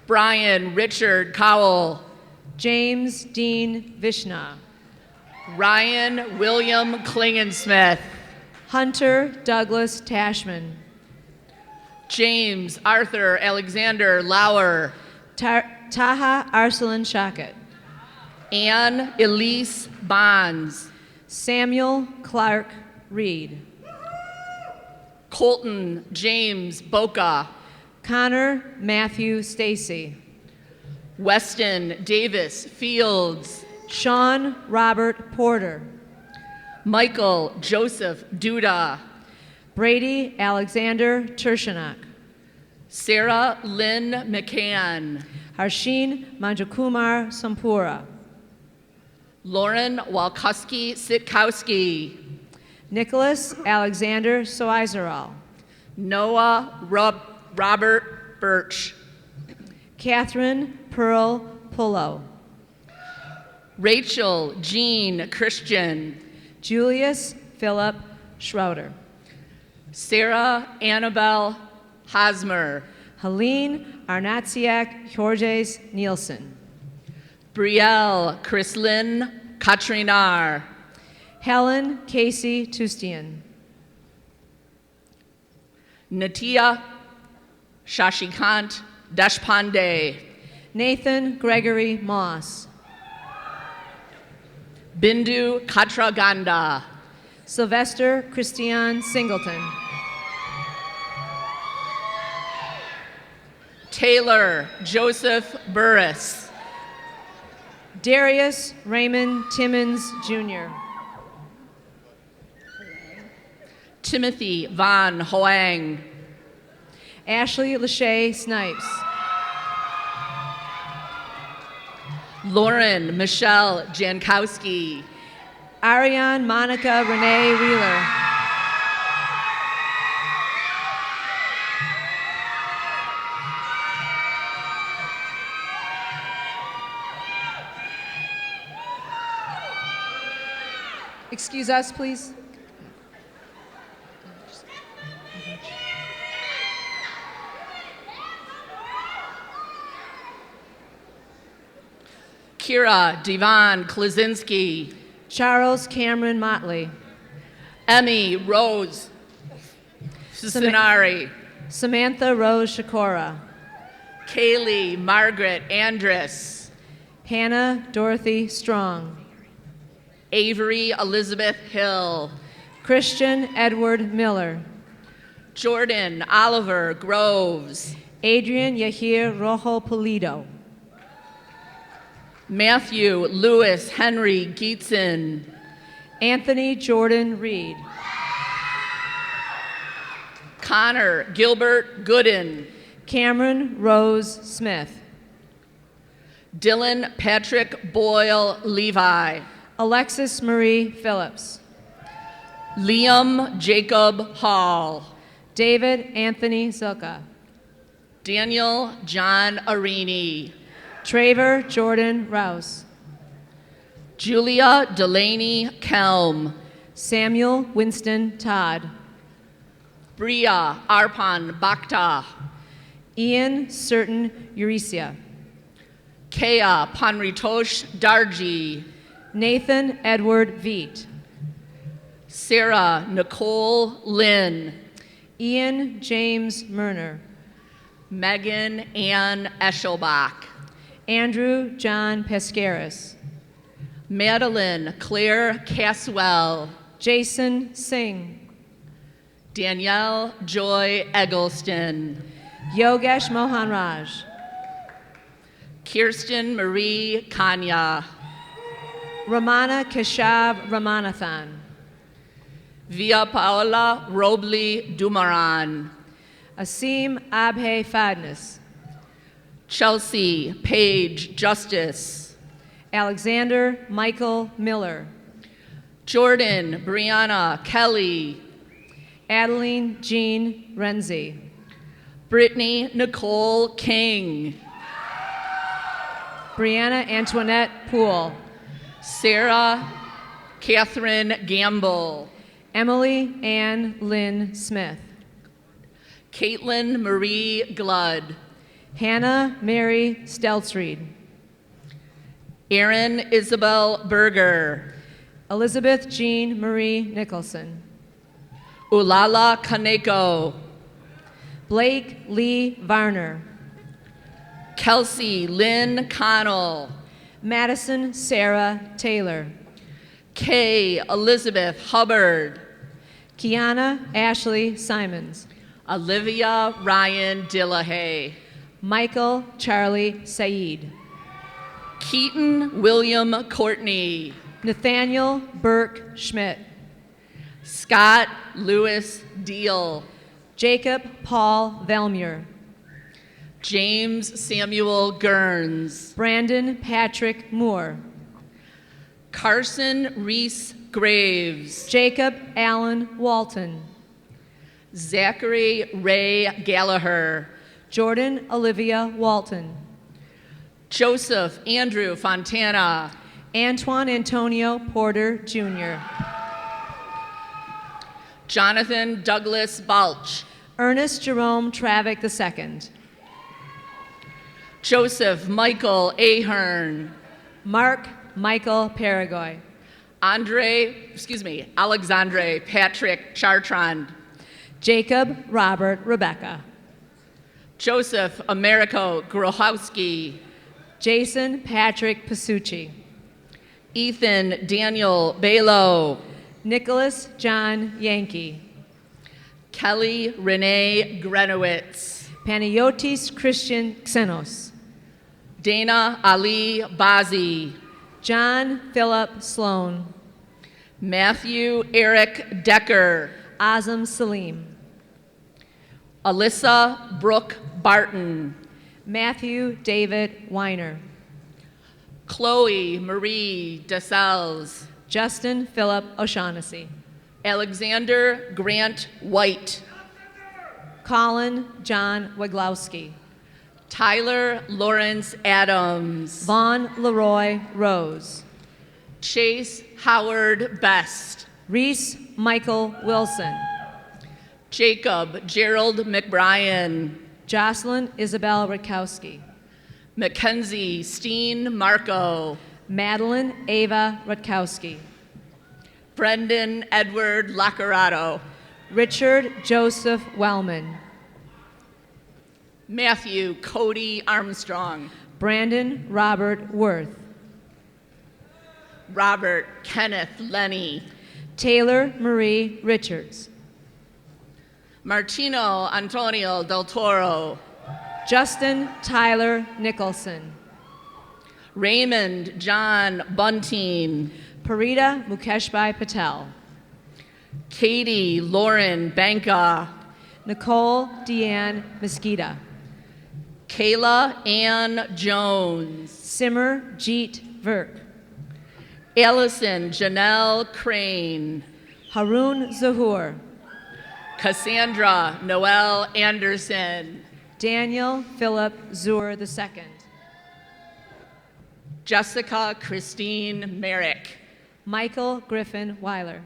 Brian Richard Cowell. James Dean Vishna. Ryan William Klingensmith. Hunter Douglas Tashman. James Arthur Alexander Lauer. Taha Arsalan Shakat. Anne Elise Bonds. Samuel Clark Reed. Colton James Boca. Connor Matthew Stacy. Weston Davis Fields. Sean Robert Porter. Michael Joseph Duda. Brady Alexander Tershanak. Sarah Lynn McCann. Harshin Manjakumar Sampura. Lauren Walkowski Sitkowski. Nicholas Alexander Soizeral. Noah Robert Birch. Catherine Pearl Pullo. Rachel Jean Christian. Julius Philip Schroeder. Sarah Annabelle Hosmer. Helene Arnatsiak Jorges Nielsen. Brielle Chrislyn Katrinar. Helen Casey Tustian. Natia Shashikant Deshpande. Nathan Gregory Moss. Bindu Katraganda. Sylvester Christian Singleton. Taylor Joseph Burris. Darius Raymond Timmons Jr. Timothy Von Hoang. Ashley Lachey Snipes. Lauren Michelle Jankowski. Ariane Monica Renee Wheeler. Excuse us, please. Kira Devon Klaczynski. Charles Cameron Motley. Emmy Rose Cincinnati. Samantha Rose Shakora. Kaylee Margaret Andrus. Hannah Dorothy Strong. Avery Elizabeth Hill. Christian Edward Miller. Jordan Oliver Groves. Adrian Yahir Rojo Pulido. Matthew Lewis Henry Geetson. Anthony Jordan Reed. Connor Gilbert Gooden. Cameron Rose Smith. Dylan Patrick Boyle Levi. Alexis Marie Phillips. Liam Jacob Hall. David Anthony Zilka. Daniel John Arini. Traver Jordan Rouse. Julia Delaney Kelm. Samuel Winston Todd. Bria Arpan Bakta. Ian Certain Euresia. Kea Panritosh Darji. Nathan Edward Veet. Sarah Nicole Lynn. Ian James Murner. Megan Ann Eschelbach. Andrew John Pescaris. Madeline Claire Caswell. Jason Singh. Danielle Joy Eggleston. Yogesh Mohan Raj. Kirsten Marie Kanya. Ramana Keshav Ramanathan. Via Paola Robley Dumaran. Asim Abhe Fadnis. Chelsea Paige Justice. Alexander Michael Miller. Jordan Brianna Kelly. Adeline Jean Renzi. Brittany Nicole King. Brianna Antoinette Poole. Sarah Catherine Gamble. Emily Ann Lynn Smith. Caitlin Marie Gludd. Hannah Mary Stelzried. Erin Isabel Berger. Elizabeth Jean Marie Nicholson. Ulala Kaneko. Blake Lee Varner. Kelsey Lynn Connell. Madison Sarah Taylor. Kay Elizabeth Hubbard. Kiana Ashley Simons. Olivia Ryan Dillahay. Michael Charlie Said. Keaton William Courtney. Nathaniel Burke Schmidt. Scott Lewis Deal. Jacob Paul Velmuir. James Samuel Gurns. Brandon Patrick Moore. Carson Reese Graves. Jacob Allen Walton. Zachary Ray Gallagher. Jordan Olivia Walton. Joseph Andrew Fontana. Antoine Antonio Porter Jr. Jonathan Douglas Balch. Ernest Jerome Travick II. Joseph Michael Ahern. Mark Michael Paragoy. Alexandre Patrick Chartrand. Jacob Robert Rebecca. Joseph Americo Grochowski. Jason Patrick Pasucci. Ethan Daniel Balo. Nicholas John Yankee. Kelly Renee Grenowitz. Panayotis Christian Xenos. Dana Ali Bazi. John Philip Sloan. Matthew Eric Decker. Azam Salim. Alyssa Brooke Barton. Matthew David Weiner. Chloe Marie DeSales. Justin Philip O'Shaughnessy. Alexander Grant White. Colin John Weglowski. Tyler Lawrence Adams. Vaughn Leroy Rose. Chase Howard Best. Reese Michael Wilson. Jacob Gerald McBrien. Jocelyn Isabel Rutkowski. Mackenzie Steen Marco. Madeline Ava Rutkowski. Brendan Edward Lacarato. Richard Joseph Wellman. Matthew Cody Armstrong. Brandon Robert Worth. Robert Kenneth Lenny. Taylor Marie Richards. Martino Antonio Del Toro. Justin Tyler Nicholson. Raymond John Bunteen. Parita Mukeshbai Patel. Katie Lauren Banka. Nicole Deanne Mesquita. Kayla Ann Jones. Simmer Jeet Verk. Allison Janelle Crane. Harun Zahur. Cassandra Noel Anderson. Daniel Philip Zur II. Jessica Christine Merrick. Michael Griffin Weiler.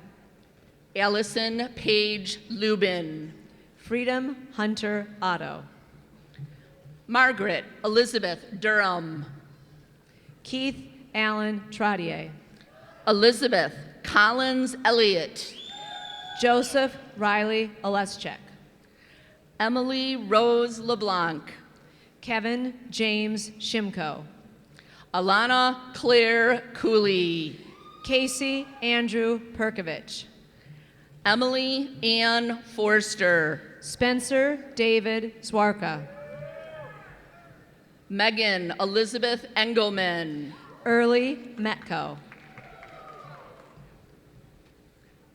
Allison Paige Lubin. Freedom Hunter Otto. Margaret Elizabeth Durham. Keith Allen Trottier. Elizabeth Collins Elliott. Joseph Riley Oleschek. Emily Rose LeBlanc. Kevin James Shimko. Alana Claire Cooley. Casey Andrew Perkovich. Emily Ann Forster. Spencer David Swarka. Megan Elizabeth Engelman. Early Metco.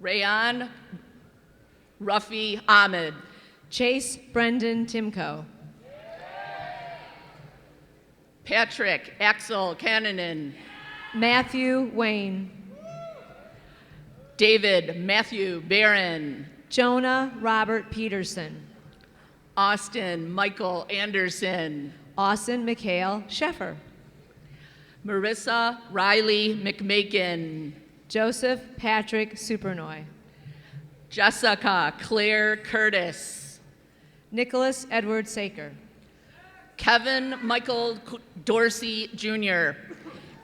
Rayan Ruffy Ahmed. Chase Brendan Timko. Patrick Axel Cannonen. Matthew Wayne. David Matthew Barron. Jonah Robert Peterson. Austin Michael Anderson. Austin Mikhail Sheffer. Marissa Riley McMakin. Joseph Patrick Supernoy. Jessica Claire Curtis. Nicholas Edward Saker. Kevin Michael Dorsey Jr.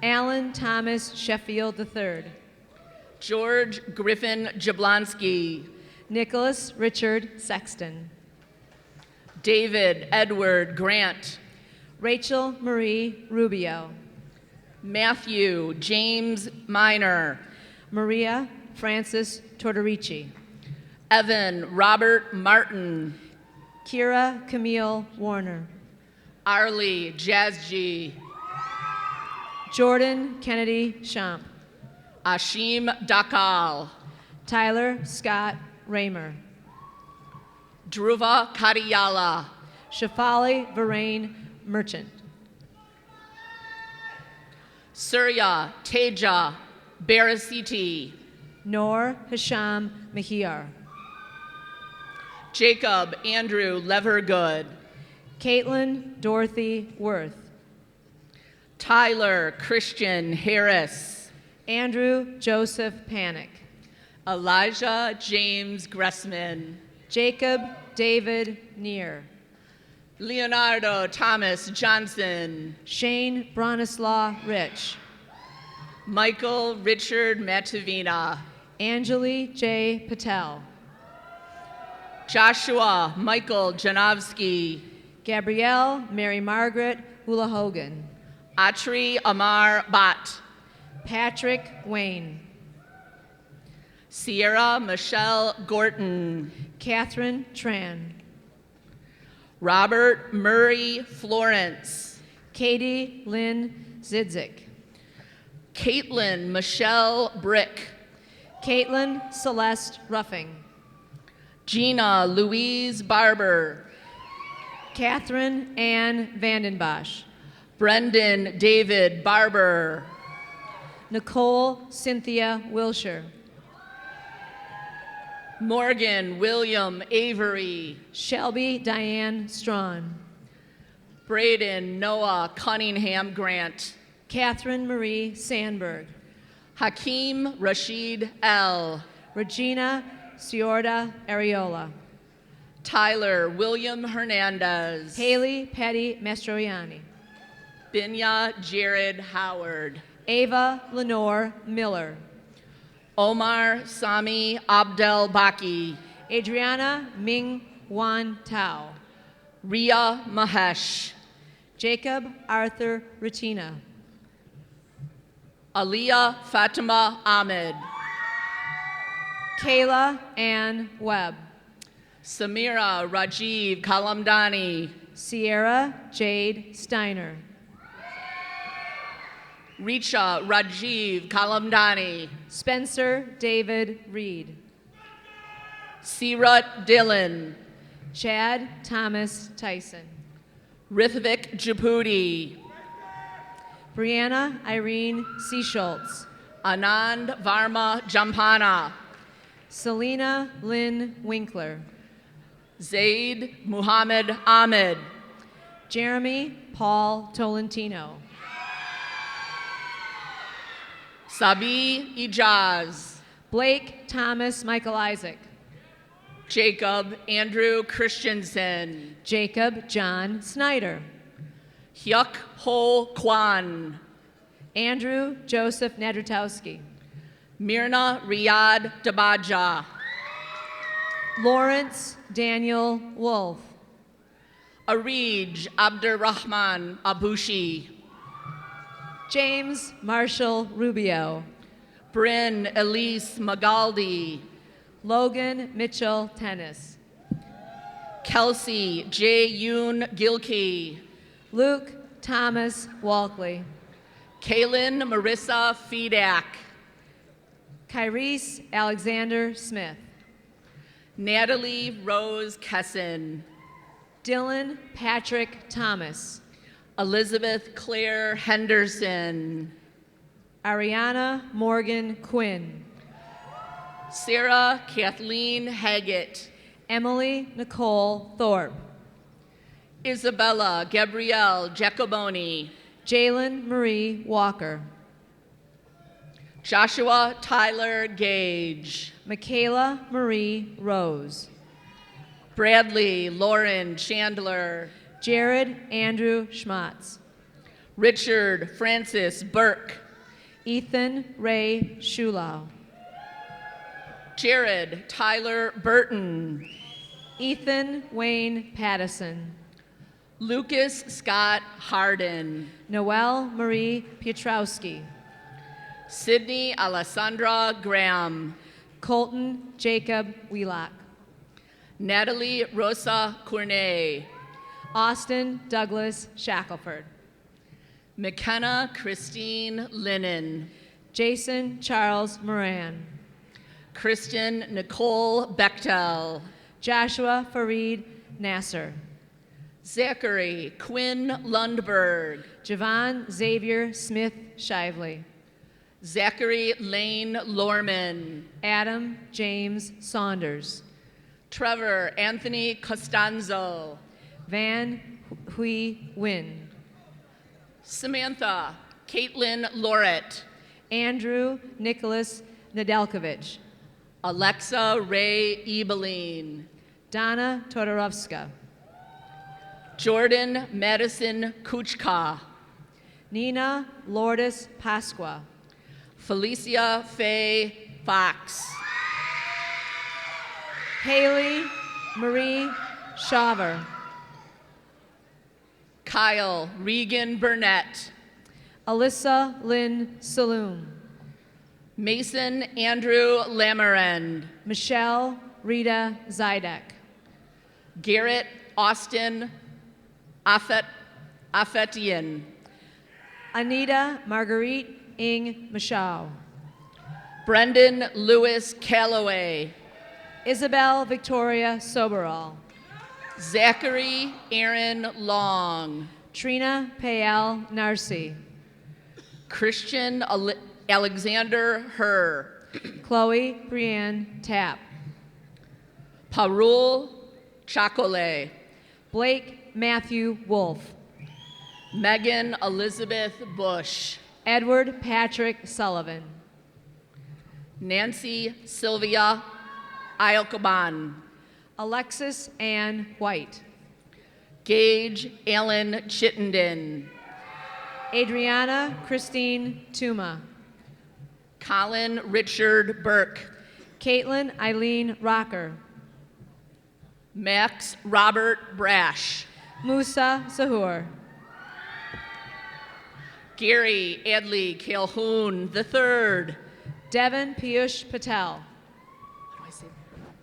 Alan Thomas Sheffield III. George Griffin Jablonski. Nicholas Richard Sexton. David Edward Grant. Rachel Marie Rubio. Matthew James Minor. Maria Francis Tortorici. Evan Robert Martin. Kira Camille Warner. Arlie Jazji. Jordan Kennedy Champ. Ashim Dakal. Tyler Scott Raymer. Dhruva Kadiyala. Shafali Varain Merchant. Surya Teja Barasiti. Noor Hisham Mahiar. Jacob Andrew Levergood. Caitlin Dorothy Worth. Tyler Christian Harris. Andrew Joseph Panic. Elijah James Gressman. Jacob David Neer. Leonardo Thomas Johnson. Shane Bronislaw Rich. Michael Richard Matavina. Anjali J. Patel. Joshua Michael Janowski. Gabrielle Mary Margaret Hula Hogan. Atri Amar Bhatt. Patrick Wayne. Sierra Michelle Gorton. Catherine Tran. Robert Murray Florence. Katie Lynn Zidzik. Caitlin Michelle Brick. Caitlin Celeste Ruffing. Gina Louise Barber. Catherine Ann Vandenbosch. Brendan David Barber. Nicole Cynthia Wilshire. Morgan William Avery. Shelby Diane Strawn. Braden Noah Cunningham Grant. Catherine Marie Sandberg. Hakeem Rashid L. Regina Ciorda Areola. Tyler William Hernandez. Haley Petty Mastroianni. Binya Jared Howard. Ava Lenore Miller. Omar Sami Abdel Baki. Adriana Ming Wan Tao. Ria Mahesh. Jacob Arthur Retina. Aliyah Fatima Ahmed. Kayla Ann Webb. Samira Rajiv Kalamdani. Sierra Jade Steiner. Richa Rajiv Kalamdani. Spencer David Reed. Sirat Dillon. Chad Thomas Tyson. Rithvik Japuti. Brianna Irene C. Schultz. Anand Varma Jampana. Selena Lynn Winkler. Zaid Muhammad Ahmed. Jeremy Paul Tolentino. Sabi Ijaz. Blake Thomas Michael Isaac. Jacob Andrew Christensen. Jacob John Snyder. Hyuk Ho Kwan. Andrew Joseph Nadrotowski. Mirna Riyad Dabaja. Lawrence Daniel Wolf. Arij Abdurrahman Abushi. James Marshall Rubio. Bryn Elise Magaldi. Logan Mitchell Tennis. Kelsey J. Yoon Gilkey. Luke Thomas Walkley. Kaylin Marissa Fedak. Kyrese Alexander Smith. Natalie Rose Kesson. Dylan Patrick Thomas. Elizabeth Claire Henderson. Ariana Morgan Quinn. Sarah Kathleen Haggett. Emily Nicole Thorpe. Isabella Gabrielle Jacoboni. Jalen Marie Walker. Joshua Tyler Gage. Michaela Marie Rose. Bradley Lauren Chandler. Jared Andrew Schmatz. Richard Francis Burke. Ethan Ray Shulau. Jared Tyler Burton. Ethan Wayne Pattison. Lucas Scott Harden. Noelle Marie Pietrowski. Sydney Alessandra Graham. Colton Jacob Wheelock. Natalie Rosa Cournay. Austin Douglas Shackelford. McKenna Christine Linnon. Jason Charles Moran. Kristen Nicole Bechtel. Joshua Farid Nasser. Zachary Quinn Lundberg. Javon Xavier Smith Shively. Zachary Lane Lorman. Adam James Saunders. Trevor Anthony Costanzo. Van Hui Win. Samantha Caitlin Lorette. Andrew Nicholas Nedeljkovic. Alexa Ray Ebeline. Donna Todorovska. Jordan Madison Kuchka. Nina Lourdes Pasqua. Felicia Faye Fox. Haley Marie Shaver. Kyle Regan Burnett. Alyssa Lynn Saloom. Mason Andrew Lamarend. Michelle Rita Zidek. Garrett Austin Afetian. Anita Marguerite Ing Michaud. Brendan Lewis Calloway. Isabel Victoria Soberall. Zachary Aaron Long. Trina Payal Narcy. Christian Alexander Herr. Chloe Brianne Tapp. Parul Chacole. Blake Matthew Wolf. Megan Elizabeth Bush. Edward Patrick Sullivan. Nancy Sylvia Ielkoban. Alexis Ann White. Gage Allen Chittenden. Adriana Christine Tuma. Colin Richard Burke. Caitlin Eileen Rocker. Max Robert Brash. Musa Zahur. Gary Adley Calhoun III. Devin Piyush Patel. How do I say that?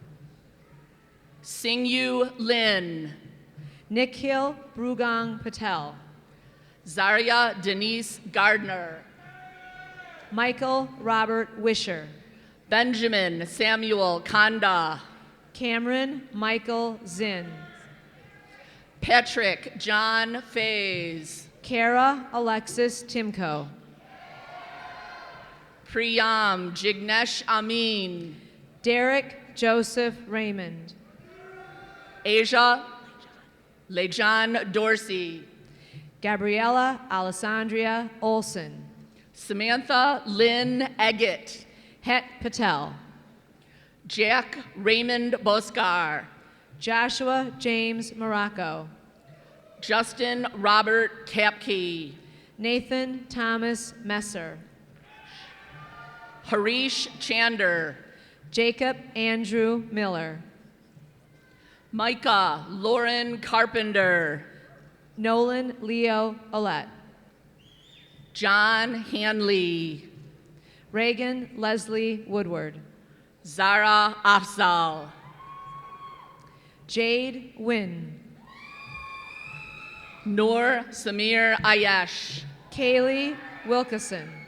Singyu Lin. Nikhil Brugang Patel. Zaria Denise Gardner. Michael Robert Wisher. Benjamin Samuel Kanda. Cameron Michael Zinn. Patrick John Fays. Kara Alexis Timko. Priyam Jignesh Amin. Derek Joseph Raymond. Asia Lejan Dorsey. Gabriella Alessandria Olson. Samantha Lynn Eggett. Het Patel. Jack Raymond Boscar. Joshua James Morocco. Justin Robert Kapke. Nathan Thomas Messer. Harish Chander. Jacob Andrew Miller. Micah Lauren Carpenter. Nolan Leo Olette. John Hanley. Reagan Leslie Woodward. Zara Afzal. Jade Wynn. Noor Samir Ayesh. Kaylee Wilkeson.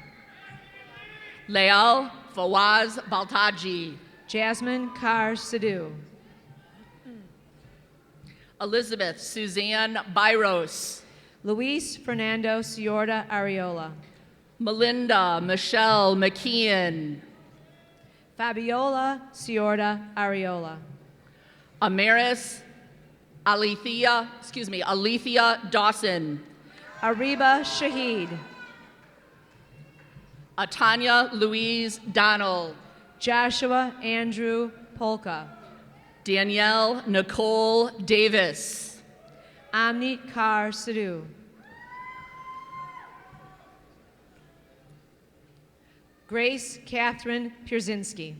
Leal Fawaz Baltaji. Jasmine Carr Sidhu. Elizabeth Suzanne Byros. Luis Fernando Ciorda Ariola. Melinda Michelle McKeon. Fabiola Ciorda Ariola. Alethea Dawson. Ariba Shahid. Atanya Louise Donald. Joshua Andrew Polka. Danielle Nicole Davis. Amnit Kar Sidhu. Grace Catherine Pierzynski.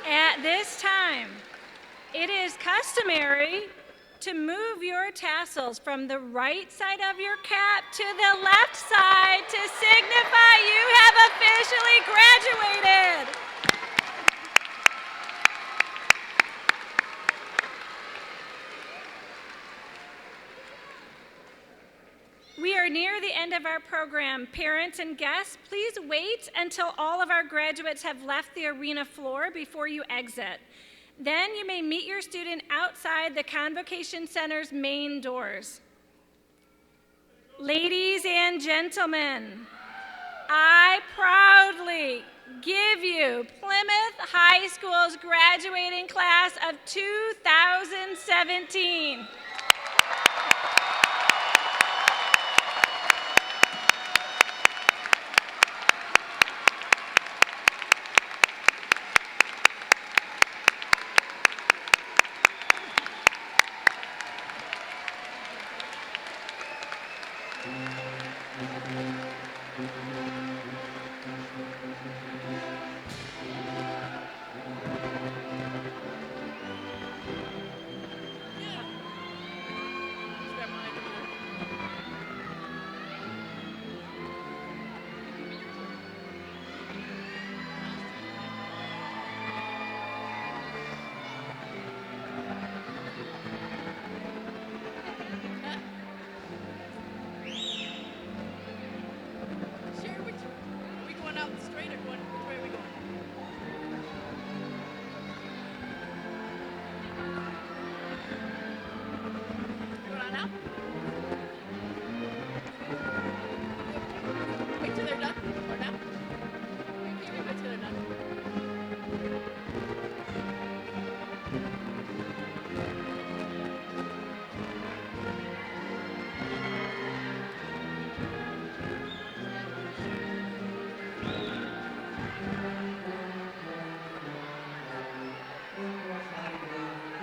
At this time, it is customary to move your tassels from the right side of your cap to the left side to signify you have officially graduated. We are near the end of our program. Parents and guests, please wait until all of our graduates have left the arena floor before you exit. Then you may meet your student outside the Convocation Center's main doors. Ladies and gentlemen, I proudly give you Plymouth High School's graduating class of 2017.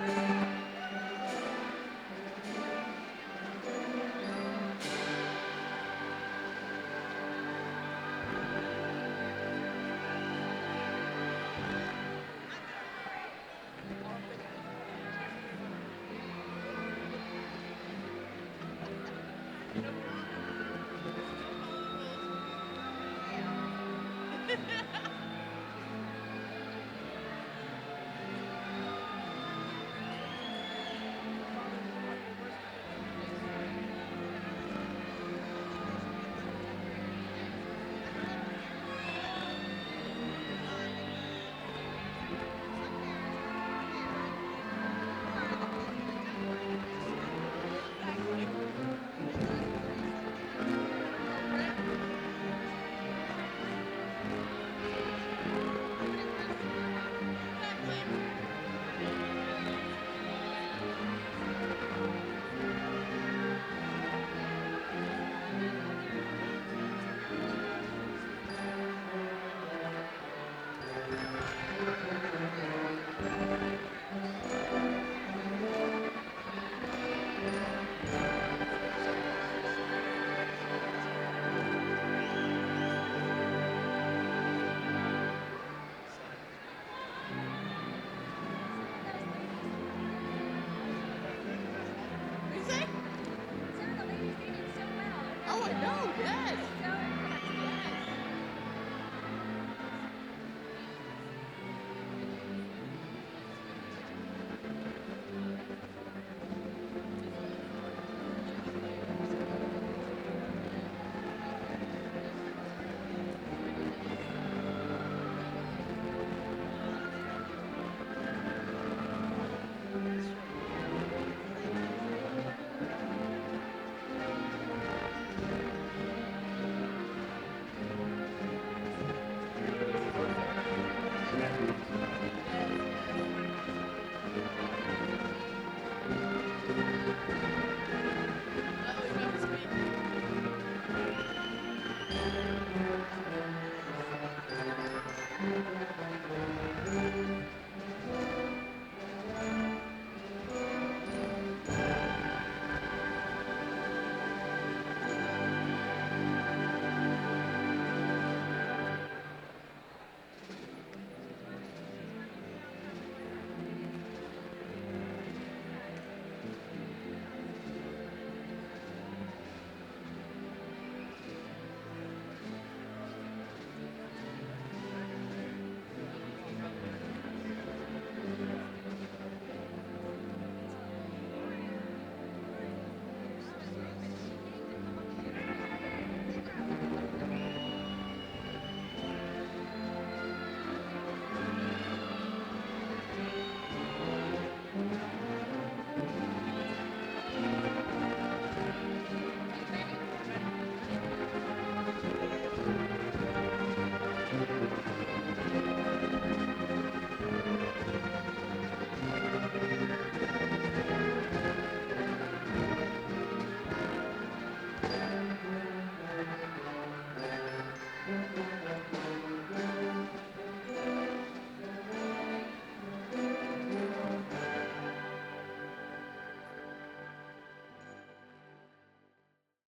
Applause.